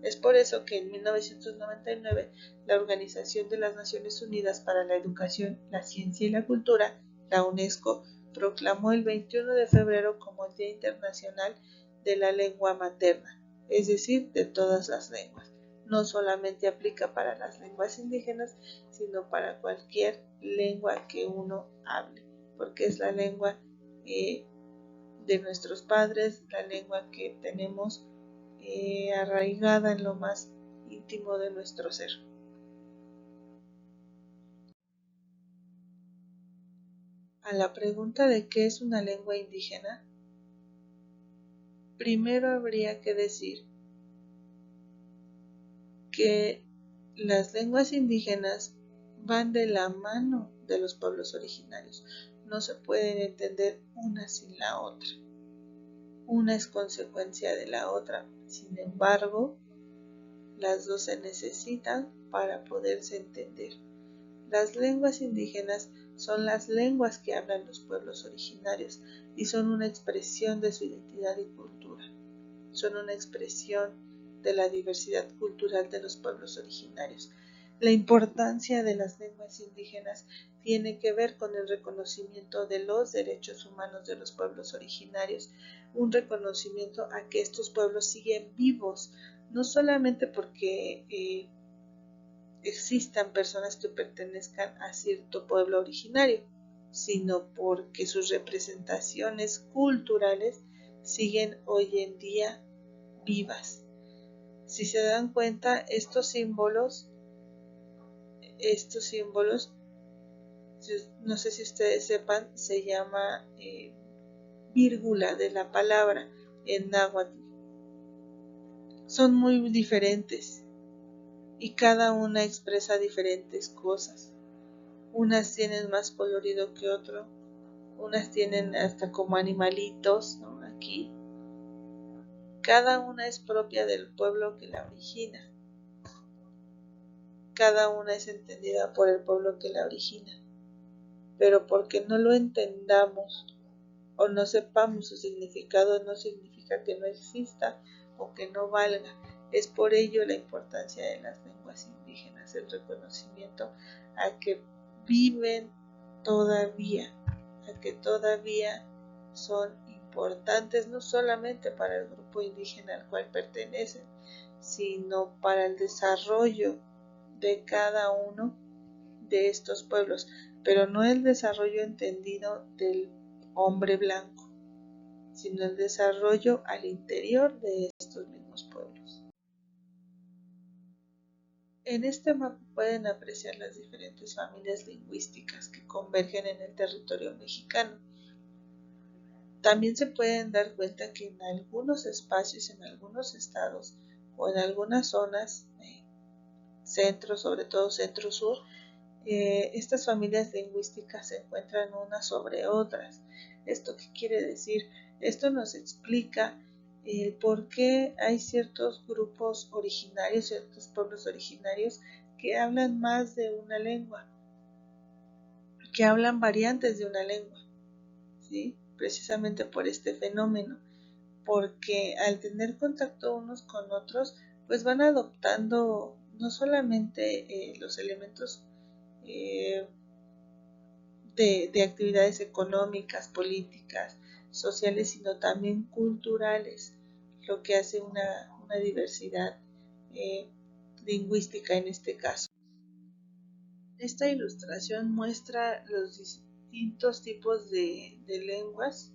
Es por eso que en 1999 la Organización de las Naciones Unidas para la Educación, la Ciencia y la Cultura, la UNESCO, proclamó el 21 de febrero como el Día Internacional de la Lengua Materna, es decir, de todas las lenguas. No solamente aplica para las lenguas indígenas, sino para cualquier lengua que uno hable, porque es la lengua de nuestros padres, la lengua que tenemos arraigada en lo más íntimo de nuestro ser. A la pregunta de qué es una lengua indígena, primero habría que decir que las lenguas indígenas van de la mano de los pueblos originarios. No se pueden entender una sin la otra. Una es consecuencia de la otra. Sin embargo, las dos se necesitan para poderse entender. Las lenguas indígenas son las lenguas que hablan los pueblos originarios y son una expresión de su identidad y cultura. Son una expresión de la diversidad cultural de los pueblos originarios. La importancia de las lenguas indígenas tiene que ver con el reconocimiento de los derechos humanos de los pueblos originarios, un reconocimiento a que estos pueblos siguen vivos, no solamente porque existan personas que pertenezcan a cierto pueblo originario, sino porque sus representaciones culturales siguen hoy en día vivas. Si se dan cuenta, estos símbolos, no sé si ustedes sepan, se llama vírgula de la palabra en náhuatl. Son muy diferentes y cada una expresa diferentes cosas. Unas tienen más colorido que otro, unas tienen hasta como animalitos, ¿no? Aquí. Cada una es propia del pueblo que la origina. Cada una es entendida por el pueblo que la origina. Pero porque no lo entendamos o no sepamos su significado, no significa que no exista o que no valga. Es por ello la importancia de las lenguas indígenas, el reconocimiento a que viven todavía, a que todavía son importantes no solamente para el grupo indígena al cual pertenecen, sino para el desarrollo de cada uno de estos pueblos, pero no el desarrollo entendido del hombre blanco, sino el desarrollo al interior de estos mismos pueblos. En este mapa pueden apreciar las diferentes familias lingüísticas que convergen en el territorio mexicano. También se pueden dar cuenta que en algunos espacios, en algunos estados o en algunas zonas, centro, sobre todo centro-sur, estas familias lingüísticas se encuentran unas sobre otras. ¿Esto qué quiere decir? Esto nos explica por qué hay ciertos grupos originarios, ciertos pueblos originarios que hablan más de una lengua, que hablan variantes de una lengua, ¿sí? Precisamente por este fenómeno, porque al tener contacto unos con otros, pues van adoptando no solamente los elementos de actividades económicas, políticas, sociales, sino también culturales, lo que hace una diversidad lingüística en este caso. Esta ilustración muestra los distintos tipos de lenguas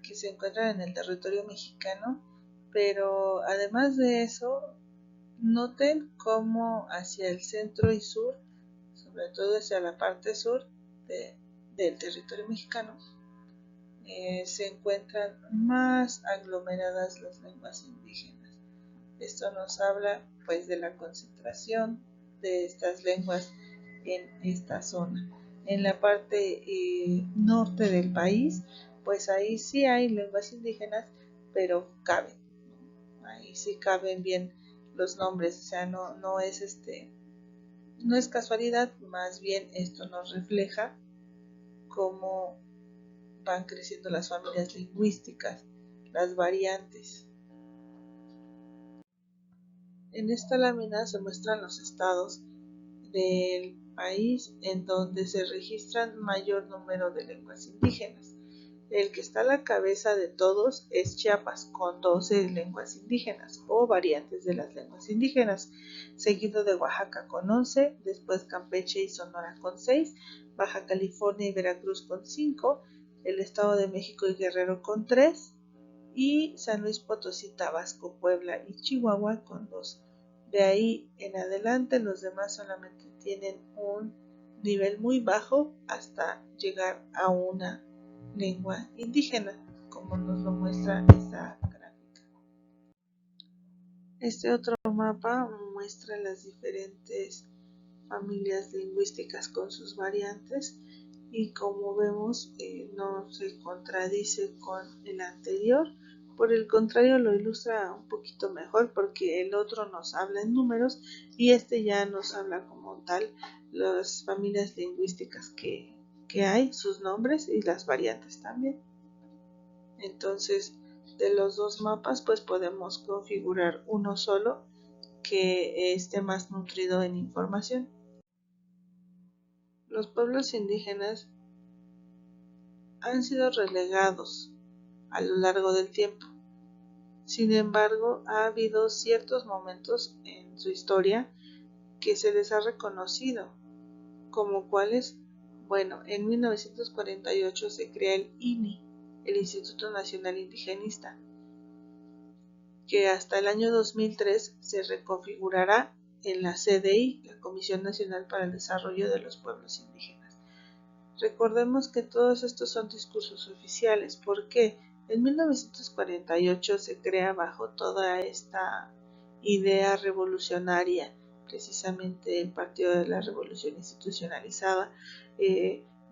que se encuentran en el territorio mexicano, pero además de eso, noten cómo hacia el centro y sur, sobre todo hacia la parte sur del territorio mexicano, se encuentran más aglomeradas las lenguas indígenas. Esto nos habla pues de la concentración de estas lenguas en esta zona. En la parte norte del país, pues ahí sí hay lenguas indígenas, pero caben. Ahí sí caben bien los nombres, o sea, no es casualidad, más bien esto nos refleja cómo van creciendo las familias lingüísticas, las variantes. En esta lámina se muestran los estados del país en donde se registran mayor número de lenguas indígenas. El que está a la cabeza de todos es Chiapas, con 12 lenguas indígenas o variantes de las lenguas indígenas, seguido de Oaxaca con 11, después Campeche y Sonora con 6, Baja California y Veracruz con 5, el Estado de México y Guerrero con 3, y San Luis Potosí, Tabasco, Puebla y Chihuahua con 2. De ahí en adelante los demás solamente tienen un nivel muy bajo hasta llegar a una lengua indígena, como nos lo muestra esta gráfica. Este otro mapa muestra las diferentes familias lingüísticas con sus variantes y como vemos no se contradice con el anterior, por el contrario lo ilustra un poquito mejor porque el otro nos habla en números y este ya nos habla como tal las familias lingüísticas que hay, sus nombres y las variantes también. Entonces de los dos mapas pues podemos configurar uno solo que esté más nutrido en información. Los pueblos indígenas han sido relegados a lo largo del tiempo. Sin embargo, ha habido ciertos momentos en su historia que se les ha reconocido, como cuáles, bueno, en 1948 se crea el INI, el Instituto Nacional Indigenista, que hasta el año 2003 se reconfigurará en la CDI, la Comisión Nacional para el Desarrollo de los Pueblos Indígenas. Recordemos que todos estos son discursos oficiales, porque en 1948 se crea bajo toda esta idea revolucionaria, precisamente el Partido de la Revolución Institucionalizada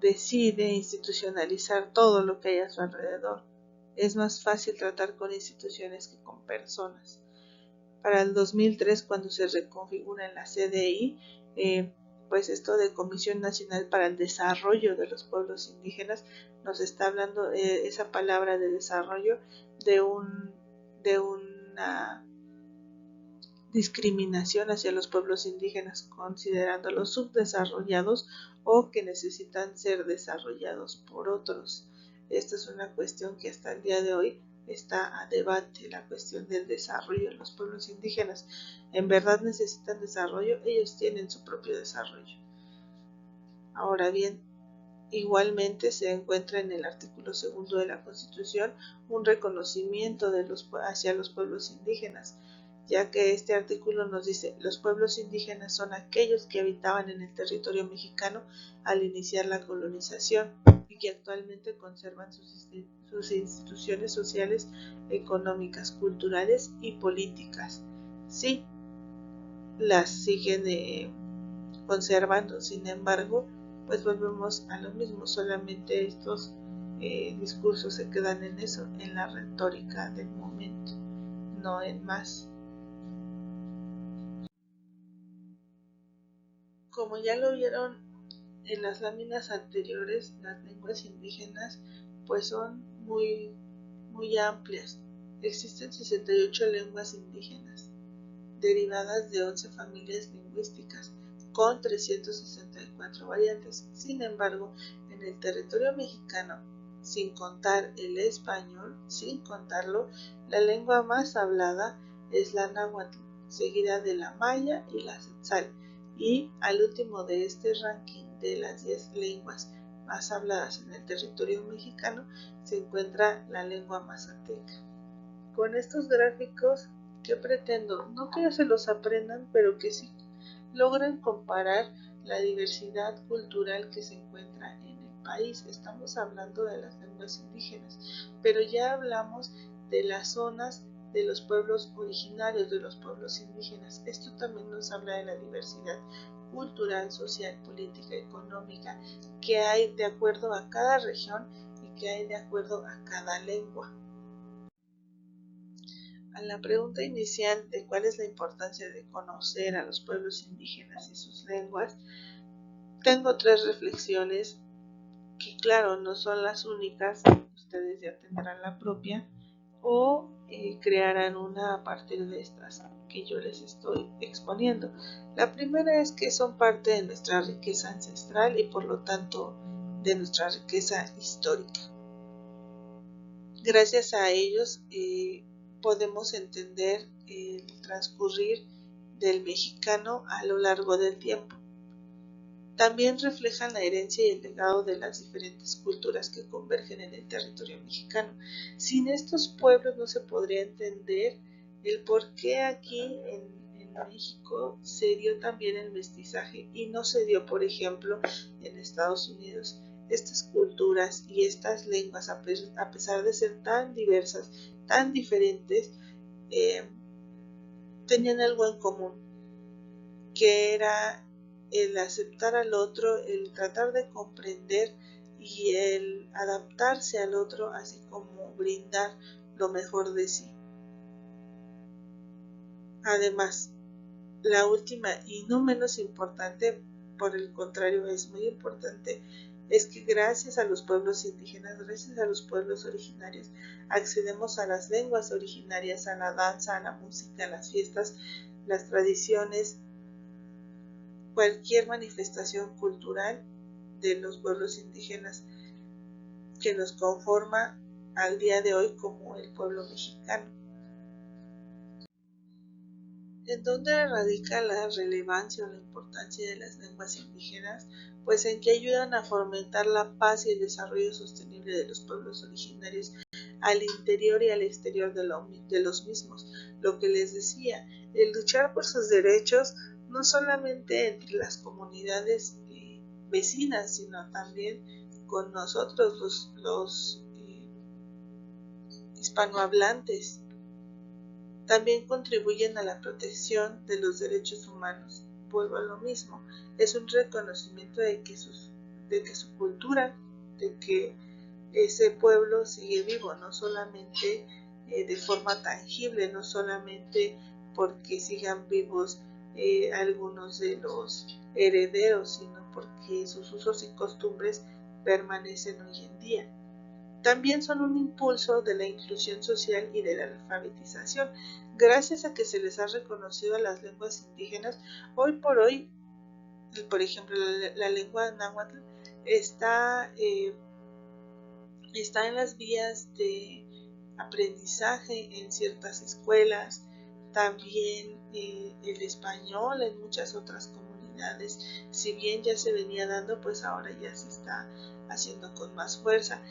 decide institucionalizar todo lo que hay a su alrededor. Es más fácil tratar con instituciones que con personas. Para el 2003, cuando se reconfigura en la CDI, pues esto de Comisión Nacional para el Desarrollo de los Pueblos Indígenas nos está hablando esa palabra de desarrollo de una discriminación hacia los pueblos indígenas, considerándolos subdesarrollados o que necesitan ser desarrollados por otros. Esta es una cuestión que hasta el día de hoy está a debate, la cuestión del desarrollo de los pueblos indígenas. ¿En verdad necesitan desarrollo? Ellos tienen su propio desarrollo. Ahora bien, igualmente se encuentra en el artículo 2 de la Constitución un reconocimiento hacia los pueblos indígenas. ya que este artículo nos dice: los pueblos indígenas son aquellos que habitaban en el territorio mexicano al iniciar la colonización y que actualmente conservan sus instituciones sociales, económicas, culturales y políticas. Sí, las siguen conservando, sin embargo, pues volvemos a lo mismo, solamente estos discursos se quedan en eso, en la retórica del momento, no en más. Como ya lo vieron en las láminas anteriores, las lenguas indígenas pues son muy amplias. Existen 68 lenguas indígenas, derivadas de 11 familias lingüísticas, con 364 variantes. Sin embargo, en el territorio mexicano, sin contar el español, la lengua más hablada es la náhuatl, seguida de la maya y la tzotzil, y al último de este ranking de las 10 lenguas más habladas en el territorio mexicano se encuentra la lengua mazateca. Con estos gráficos, ¿qué pretendo? No que se los aprendan, pero que sí logren comparar la diversidad cultural que se encuentra en el país. Estamos hablando de las lenguas indígenas, pero ya hablamos de las zonas de los pueblos originarios, de los pueblos indígenas. Esto también nos habla de la diversidad cultural, social, política, económica que hay de acuerdo a cada región y que hay de acuerdo a cada lengua. A la pregunta inicial de cuál es la importancia de conocer a los pueblos indígenas y sus lenguas, tengo 3 reflexiones que, claro, no son las únicas, ustedes ya tendrán la propia o crearán una a partir de estas que yo les estoy exponiendo. La primera es que son parte de nuestra riqueza ancestral y por lo tanto de nuestra riqueza histórica. Gracias a ellos podemos entender el transcurrir del mexicano a lo largo del tiempo. También reflejan la herencia y el legado de las diferentes culturas que convergen en el territorio mexicano. Sin estos pueblos no se podría entender el por qué aquí en México se dio también el mestizaje y no se dio, por ejemplo, en Estados Unidos. Estas culturas y estas lenguas, a pesar de ser tan diversas, tan diferentes, tenían algo en común, que era el aceptar al otro, el tratar de comprender y el adaptarse al otro, así como brindar lo mejor de sí. Además, la última y no menos importante, por el contrario es muy importante, es que gracias a los pueblos indígenas, gracias a los pueblos originarios, accedemos a las lenguas originarias, a la danza, a la música, a las fiestas, las tradiciones, cualquier manifestación cultural de los pueblos indígenas que nos conforma al día de hoy como el pueblo mexicano. ¿En dónde radica la relevancia o la importancia de las lenguas indígenas? Pues en que ayudan a fomentar la paz y el desarrollo sostenible de los pueblos originarios al interior y al exterior de los mismos. Lo que les decía, el luchar por sus derechos no solamente entre las comunidades vecinas, sino también con nosotros los hispanohablantes. También contribuyen a la protección de los derechos humanos. Vuelvo a lo mismo, es un reconocimiento de que su cultura, de que ese pueblo sigue vivo, no solamente de forma tangible, no solamente porque sigan vivos algunos de los herederos, sino porque sus usos y costumbres permanecen hoy en día. También son un impulso de la inclusión social y de la alfabetización. Gracias a que se les ha reconocido a las lenguas indígenas, hoy por hoy, por ejemplo, la lengua náhuatl está en las vías de aprendizaje en ciertas escuelas, también el español en muchas otras comunidades, si bien ya se venía dando, pues ahora ya se está haciendo con más fuerza,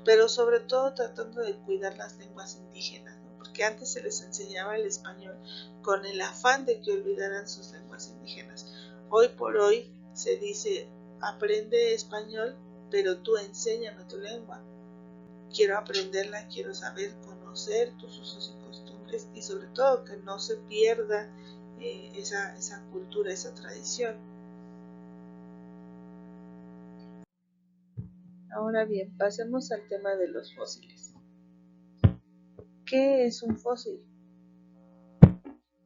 pero sobre todo tratando de cuidar las lenguas indígenas, ¿no? porque antes se les enseñaba el español con el afán de que olvidaran sus lenguas indígenas. Hoy por hoy se dice, aprende español, pero tú enséñame tu lengua. Quiero aprenderla, quiero saber, conocer tus usos y costumbres y sobre todo que no se pierda esa cultura, esa tradición. Ahora bien, pasemos al tema de los fósiles. ¿Qué es un fósil?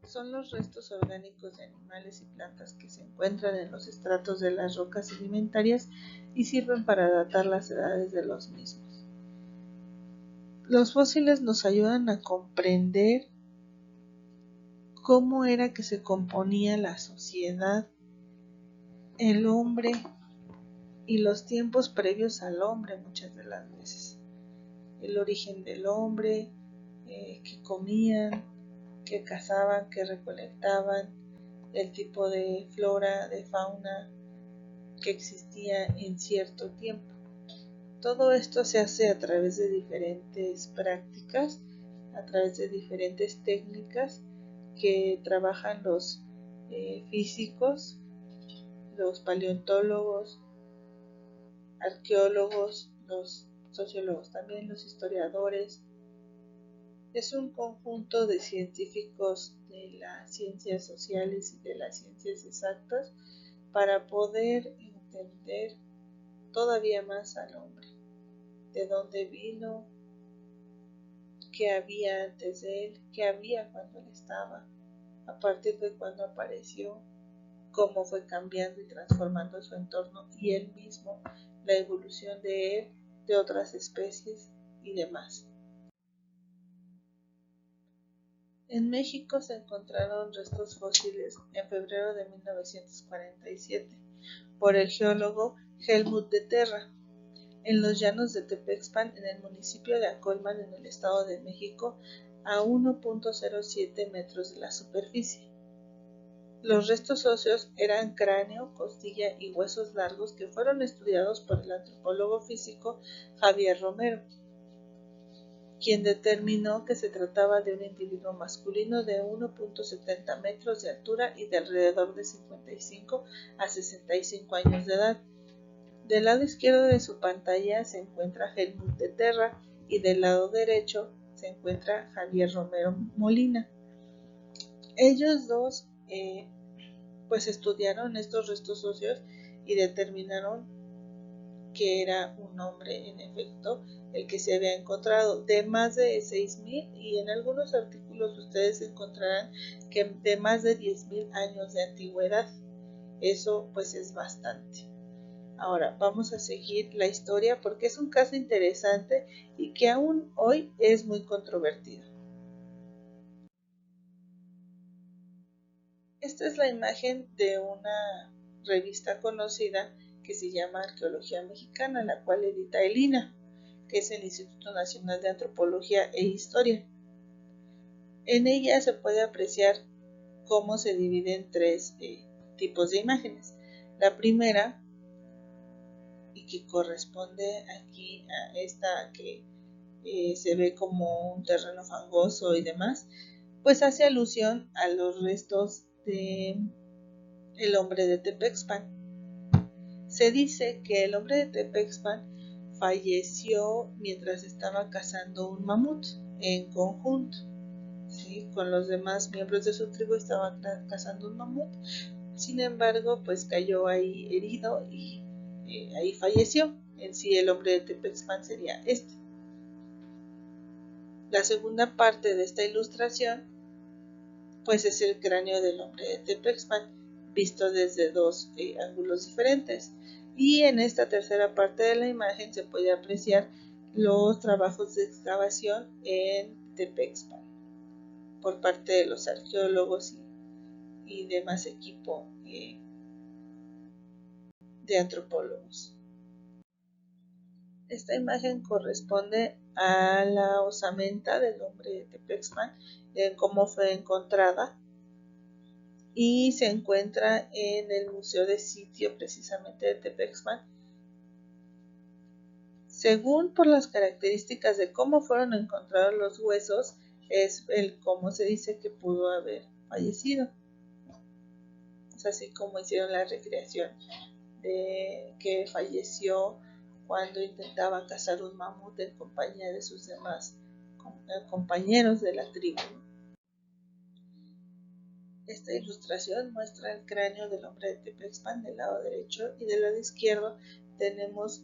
Son los restos orgánicos de animales y plantas que se encuentran en los estratos de las rocas sedimentarias y sirven para datar las edades de los mismos. Los fósiles nos ayudan a comprender cómo era que se componía la sociedad, el hombre y los tiempos previos al hombre muchas de las veces. El origen del hombre, qué comían, qué cazaban, qué recolectaban, el tipo de flora, de fauna que existía en cierto tiempo. Todo esto se hace a través de diferentes prácticas, a través de diferentes técnicas que trabajan los físicos, los paleontólogos, arqueólogos, los sociólogos también, los historiadores. Es un conjunto de científicos de las ciencias sociales y de las ciencias exactas para poder entender todavía más al hombre, de dónde vino, qué había antes de él, qué había cuando él estaba, a partir de cuando apareció, cómo fue cambiando y transformando su entorno y él mismo, la evolución de él, de otras especies y demás. En México se encontraron restos fósiles en febrero de 1947 por el geólogo Helmut de Terra en los llanos de Tepexpan, en el municipio de Acolman, en el Estado de México, a 1.07 metros de la superficie. Los restos óseos eran cráneo, costilla y huesos largos que fueron estudiados por el antropólogo físico Javier Romero, quien determinó que se trataba de un individuo masculino de 1.70 metros de altura y de alrededor de 55 a 65 años de edad. Del lado izquierdo de su pantalla se encuentra Helmut de Terra y del lado derecho se encuentra Javier Romero Molina. Ellos dos pues estudiaron estos restos óseos y determinaron que era un hombre en efecto el que se había encontrado de más de 6.000 y en algunos artículos ustedes encontrarán que de más de 10.000 años de antigüedad. Eso pues es bastante. Ahora vamos a seguir la historia porque es un caso interesante y que aún hoy es muy controvertido. Esta es la imagen de una revista conocida que se llama Arqueología Mexicana, la cual edita el INAH, que es el Instituto Nacional de Antropología e Historia. En ella se puede apreciar cómo se dividen tres tipos de imágenes. La primera, y que corresponde aquí a esta que se ve como un terreno fangoso y demás, pues hace alusión a los restos de el hombre de Tepexpan. Se dice que el hombre de Tepexpan falleció mientras estaba cazando un mamut en conjunto, ¿sí? Con los demás miembros de su tribu estaba cazando un mamut. Sin embargo, pues cayó ahí herido y ahí falleció. En sí, el hombre de Tepexpan sería este. La segunda parte de esta ilustración pues es el cráneo del hombre de Tepexpan visto desde dos ángulos diferentes, y en esta tercera parte de la imagen se puede apreciar los trabajos de excavación en Tepexpan por parte de los arqueólogos y demás equipo de antropólogos. Esta imagen corresponde a la osamenta del hombre de Tepexpan, cómo fue encontrada, y se encuentra en el Museo de Sitio precisamente de Tepexpan. Según por las características de cómo fueron encontrados los huesos, es el cómo se dice que pudo haber fallecido. Es así como hicieron la recreación de que falleció cuando intentaba cazar un mamut en compañía de sus demás compañeros de la tribu. Esta ilustración muestra el cráneo del hombre de Tepexpan del lado derecho, y del lado izquierdo tenemos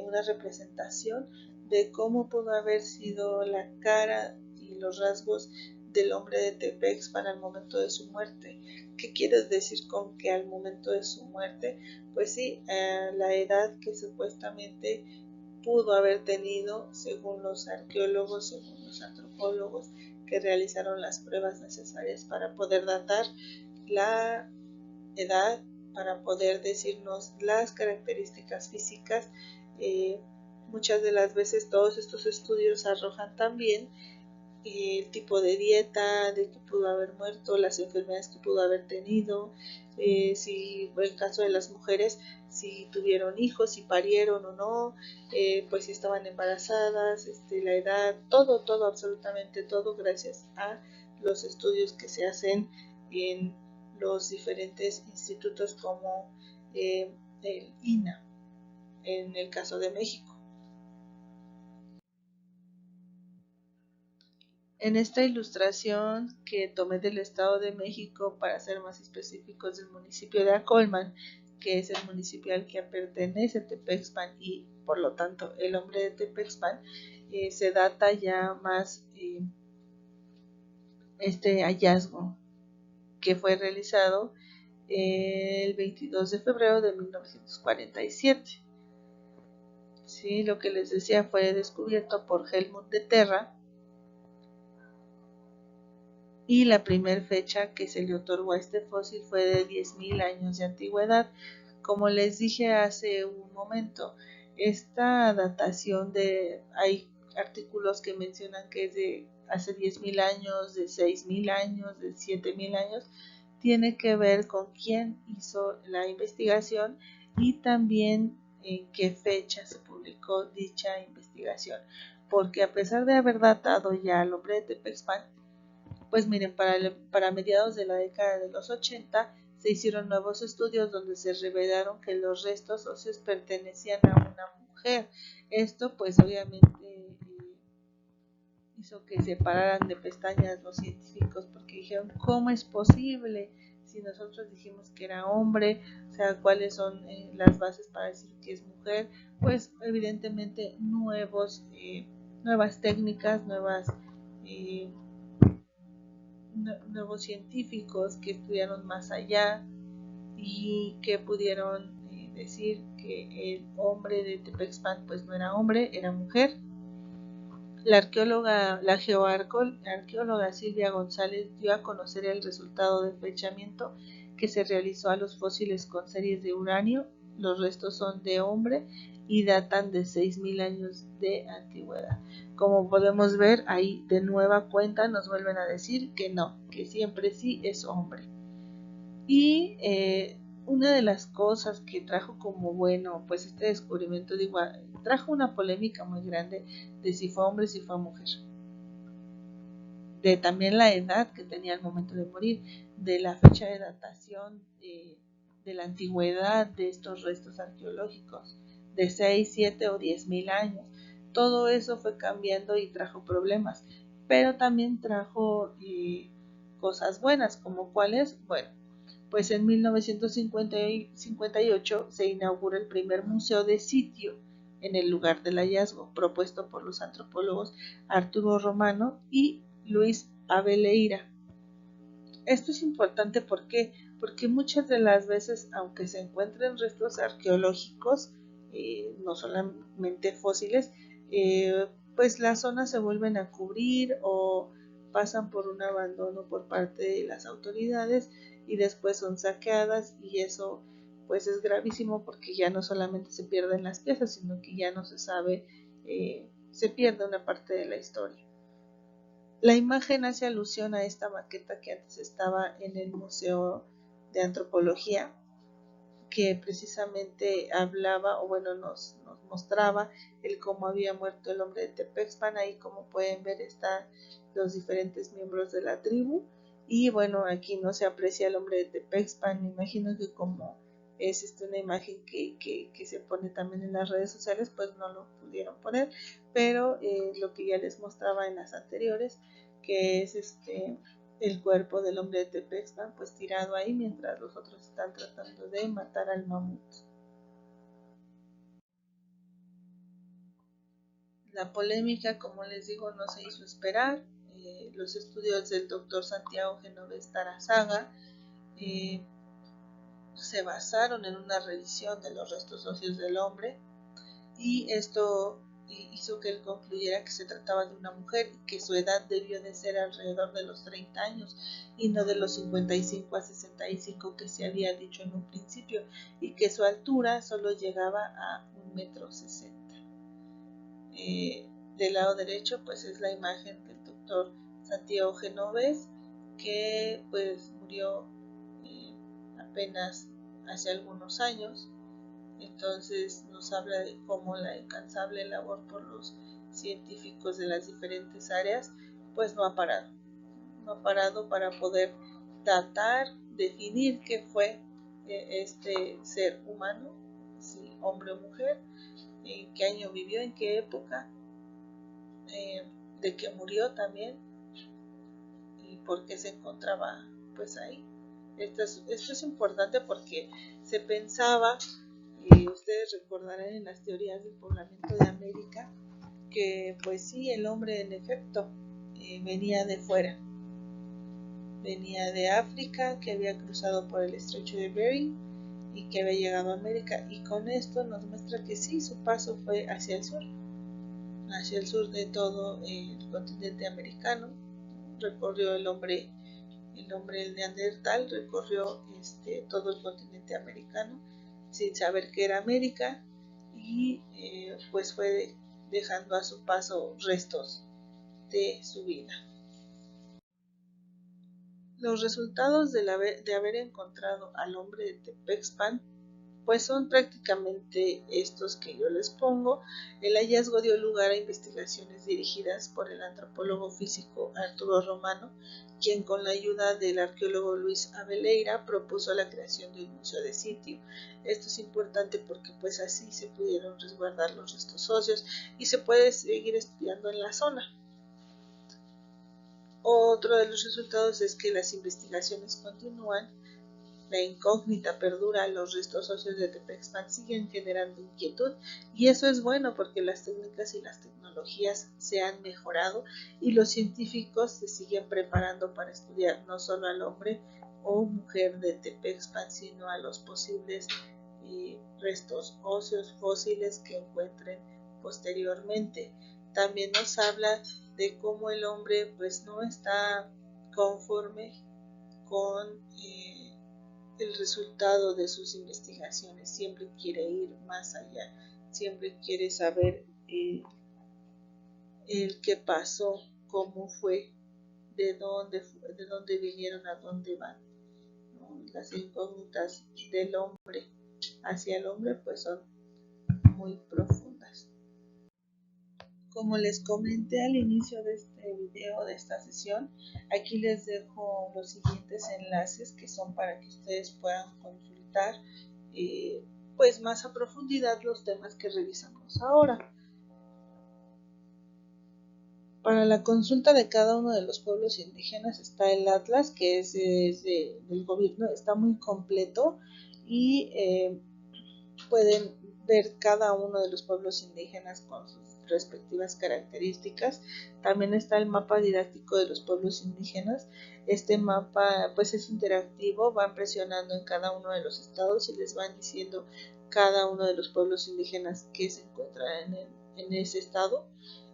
una representación de cómo pudo haber sido la cara y los rasgos del hombre de Tepexpan al momento de su muerte. ¿Qué quieres decir con que al momento de su muerte? Pues sí, la edad que supuestamente pudo haber tenido, según los arqueólogos, según los antropólogos que realizaron las pruebas necesarias para poder datar la edad, para poder decirnos las características físicas. Muchas de las veces todos estos estudios arrojan también el tipo de dieta, de que pudo haber muerto, las enfermedades que pudo haber tenido, si en el caso de las mujeres, si tuvieron hijos, si parieron o no, pues si estaban embarazadas, la edad, todo, absolutamente todo, gracias a los estudios que se hacen en los diferentes institutos como el INA, en el caso de México. En esta ilustración que tomé del Estado de México, para ser más específicos del municipio de Acolman, que es el municipio al que pertenece Tepexpan y por lo tanto el hombre de Tepexpan, se data ya más este hallazgo, que fue realizado el 22 de febrero de 1947. Sí, lo que les decía, fue descubierto por Helmut de Terra, y la primera fecha que se le otorgó a este fósil fue de 10.000 años de antigüedad. Como les dije hace un momento, esta datación hay artículos que mencionan que es de hace 10.000 años, de 6.000 años, de 7.000 años, tiene que ver con quién hizo la investigación y también en qué fecha se publicó dicha investigación. Porque a pesar de haber datado ya al hombre de Tepexpan, pues miren, para mediados de la década de los 80 se hicieron nuevos estudios donde se revelaron que los restos óseos pertenecían a una mujer. Esto pues obviamente hizo que se pararan de pestañas los científicos, porque dijeron, ¿cómo es posible? Si nosotros dijimos que era hombre, o sea, ¿cuáles son las bases para decir que es mujer? Pues evidentemente nuevas técnicas, nuevos científicos que estudiaron más allá y que pudieron decir que el hombre de Tepexpan pues no era hombre, era mujer. La geoarqueóloga Silvia González dio a conocer el resultado de fechamiento que se realizó a los fósiles con series de uranio. Los restos son de hombre y datan de 6.000 años de antigüedad. Como podemos ver, ahí de nueva cuenta nos vuelven a decir que no, que siempre sí es hombre. Y una de las cosas que trajo como bueno, pues este descubrimiento, trajo una polémica muy grande de si fue hombre, si fue mujer. De también la edad que tenía al momento de morir, de la fecha de datación, de la antigüedad de estos restos arqueológicos, de 6, 7 o 10.000 años. Todo eso fue cambiando y trajo problemas, pero también trajo cosas buenas, como cuáles, bueno, pues en 1958 se inaugura el primer museo de sitio en el lugar del hallazgo, propuesto por los antropólogos Arturo Romano y Luis Abeleira. Esto es importante, ¿por qué? Porque muchas de las veces, aunque se encuentren restos arqueológicos, no solamente fósiles, pues las zonas se vuelven a cubrir o pasan por un abandono por parte de las autoridades y después son saqueadas, y eso pues es gravísimo porque ya no solamente se pierden las piezas, sino que ya no se sabe, se pierde una parte de la historia. La imagen hace alusión a esta maqueta que antes estaba en el Museo de Antropología, que precisamente hablaba, o bueno, nos mostraba el cómo había muerto el hombre de Tepexpan. Ahí, como pueden ver, están los diferentes miembros de la tribu. Y bueno, aquí no se aprecia el hombre de Tepexpan. Me imagino que como es una imagen que se pone también en las redes sociales, pues no lo pudieron poner, pero lo que ya les mostraba en las anteriores, que es el cuerpo del hombre de Tepexpan, pues tirado ahí mientras los otros están tratando de matar al mamut. La polémica, como les digo, no se hizo esperar. Los estudios del doctor Santiago Genovés Tarazaga se basaron en una revisión de los restos óseos del hombre, y esto hizo que él concluyera que se trataba de una mujer y que su edad debió de ser alrededor de los 30 años y no de los 55 a 65 que se había dicho en un principio, y que su altura solo llegaba a 1,60 m. Del lado derecho pues es la imagen del doctor Santiago Genovés, que pues murió apenas hace algunos años. Entonces nos habla de cómo la incansable labor por los científicos de las diferentes áreas pues no ha parado para poder datar, definir qué fue este ser humano, si hombre o mujer, en qué año vivió, en qué época, de qué murió también, y por qué se encontraba pues ahí. Esto es importante porque se pensaba, y ustedes recordarán en las teorías del poblamiento de América, que pues sí, el hombre en efecto venía de fuera, venía de África, que había cruzado por el estrecho de Bering y que había llegado a América, y con esto nos muestra que sí, su paso fue hacia el sur de todo el continente americano. Recorrió el hombre el neandertal, recorrió todo el continente americano sin saber que era América, y pues fue dejando a su paso restos de su vida. Los resultados de haber encontrado al hombre de Tepexpan pues son prácticamente estos que yo les pongo. El hallazgo dio lugar a investigaciones dirigidas por el antropólogo físico Arturo Romano, quien con la ayuda del arqueólogo Luis Abeleira propuso la creación de un museo de sitio. Esto es importante porque pues así se pudieron resguardar los restos óseos y se puede seguir estudiando en la zona. Otro de los resultados es que las investigaciones continúan, la incógnita perdura, los restos óseos de Tepexpan siguen generando inquietud, y eso es bueno porque las técnicas y las tecnologías se han mejorado y los científicos se siguen preparando para estudiar no solo al hombre o mujer de Tepexpan, sino a los posibles restos óseos fósiles que encuentren posteriormente. También nos habla de cómo el hombre pues no está conforme con el resultado de sus investigaciones, siempre quiere ir más allá, siempre quiere saber el qué pasó, cómo fue, de dónde vinieron, a dónde van, ¿no? Las incógnitas del hombre hacia el hombre pues son muy profundas. Como les comenté al inicio de este video, de esta sesión, aquí les dejo los siguientes enlaces que son para que ustedes puedan consultar pues más a profundidad los temas que revisamos ahora. Para la consulta de cada uno de los pueblos indígenas está el atlas, que es del gobierno, está muy completo, y pueden ver cada uno de los pueblos indígenas con sus respectivas características. También está el mapa didáctico de los pueblos indígenas. Este mapa pues es interactivo, van presionando en cada uno de los estados y les van diciendo cada uno de los pueblos indígenas que se encuentran en ese estado.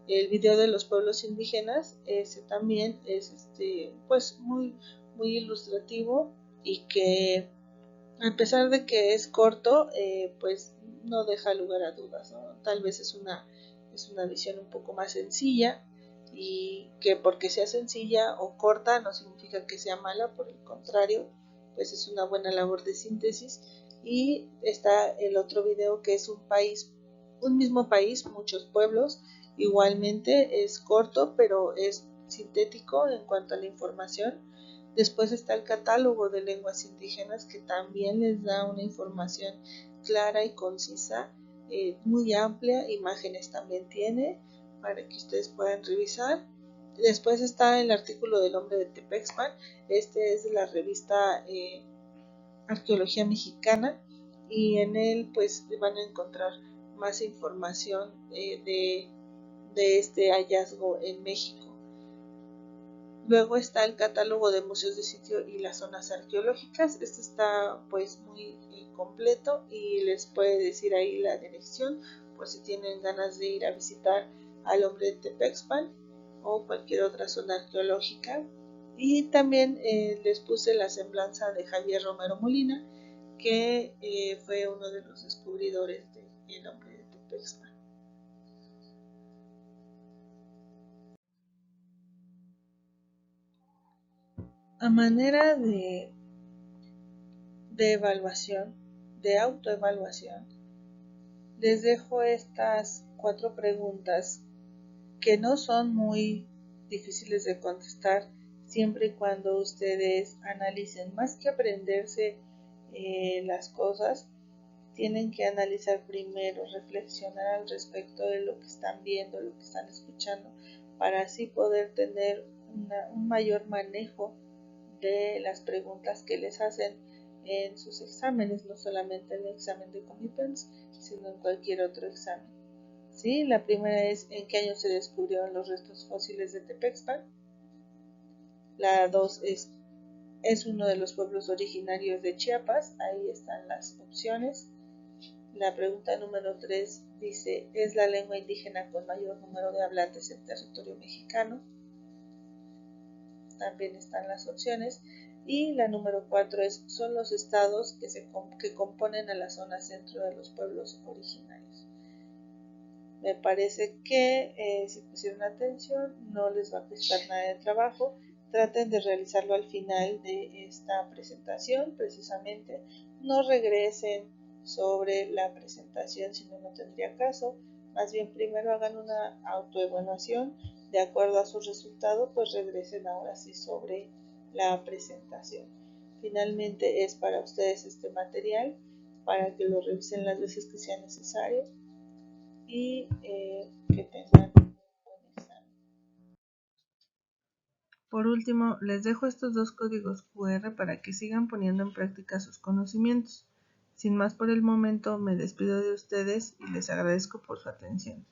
El video de los pueblos indígenas, ese también es pues muy ilustrativo, y que a pesar de que es corto, pues no deja lugar a dudas, ¿no? Tal vez es una visión un poco más sencilla, y que porque sea sencilla o corta no significa que sea mala, por el contrario, pues es una buena labor de síntesis Y está el otro video que es un mismo país, muchos pueblos. Igualmente es corto, pero es sintético en cuanto a la información. Después está el catálogo de lenguas indígenas, que también les da una información clara y concisa, muy amplia. Imágenes también tiene para que ustedes puedan revisar. Después está el artículo del hombre de Tepexpan. Este es de la revista Arqueología Mexicana, y en él pues van a encontrar más información de este hallazgo en México. Luego está el catálogo de museos de sitio y las zonas arqueológicas. Este está pues muy completo y les puede decir ahí la dirección por si tienen ganas de ir a visitar al hombre de Tepexpan o cualquier otra zona arqueológica. Y también les puse la semblanza de Javier Romero Molina, que fue uno de los descubridores del hombre de Tepexpan. A manera de evaluación, de autoevaluación, les dejo estas 4 preguntas que no son muy difíciles de contestar, siempre y cuando ustedes analicen. Más que aprenderse las cosas, tienen que analizar primero, reflexionar al respecto de lo que están viendo, lo que están escuchando, para así poder tener un mayor manejo de las preguntas que les hacen en sus exámenes, no solamente en el examen de Comipens, sino en cualquier otro examen. ¿Sí? La primera es ¿en qué año se descubrieron los restos fósiles de Tepexpan? La 2 es uno de los pueblos originarios de Chiapas. Ahí están las opciones. La pregunta número 3 dice ¿es la lengua indígena con mayor número de hablantes en territorio mexicano? También están las opciones. Y la número 4 es ¿son los estados que componen a la zona centro de los pueblos originarios? Me parece que si pusieron atención no les va a costar nada de trabajo. Traten de realizarlo al final de esta presentación, precisamente. No regresen sobre la presentación, si no, no tendría caso. Más bien primero hagan una autoevaluación. De acuerdo a su resultado, pues regresen ahora sí sobre la presentación. Finalmente es para ustedes este material, para que lo revisen las veces que sea necesario y que tengan un buen examen. Por último, les dejo estos 2 códigos QR para que sigan poniendo en práctica sus conocimientos. Sin más por el momento, me despido de ustedes y les agradezco por su atención.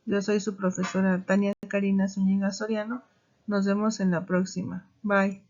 Yo soy su profesora Tania Karina Zúñiga Soriano. Nos vemos en la próxima. Bye.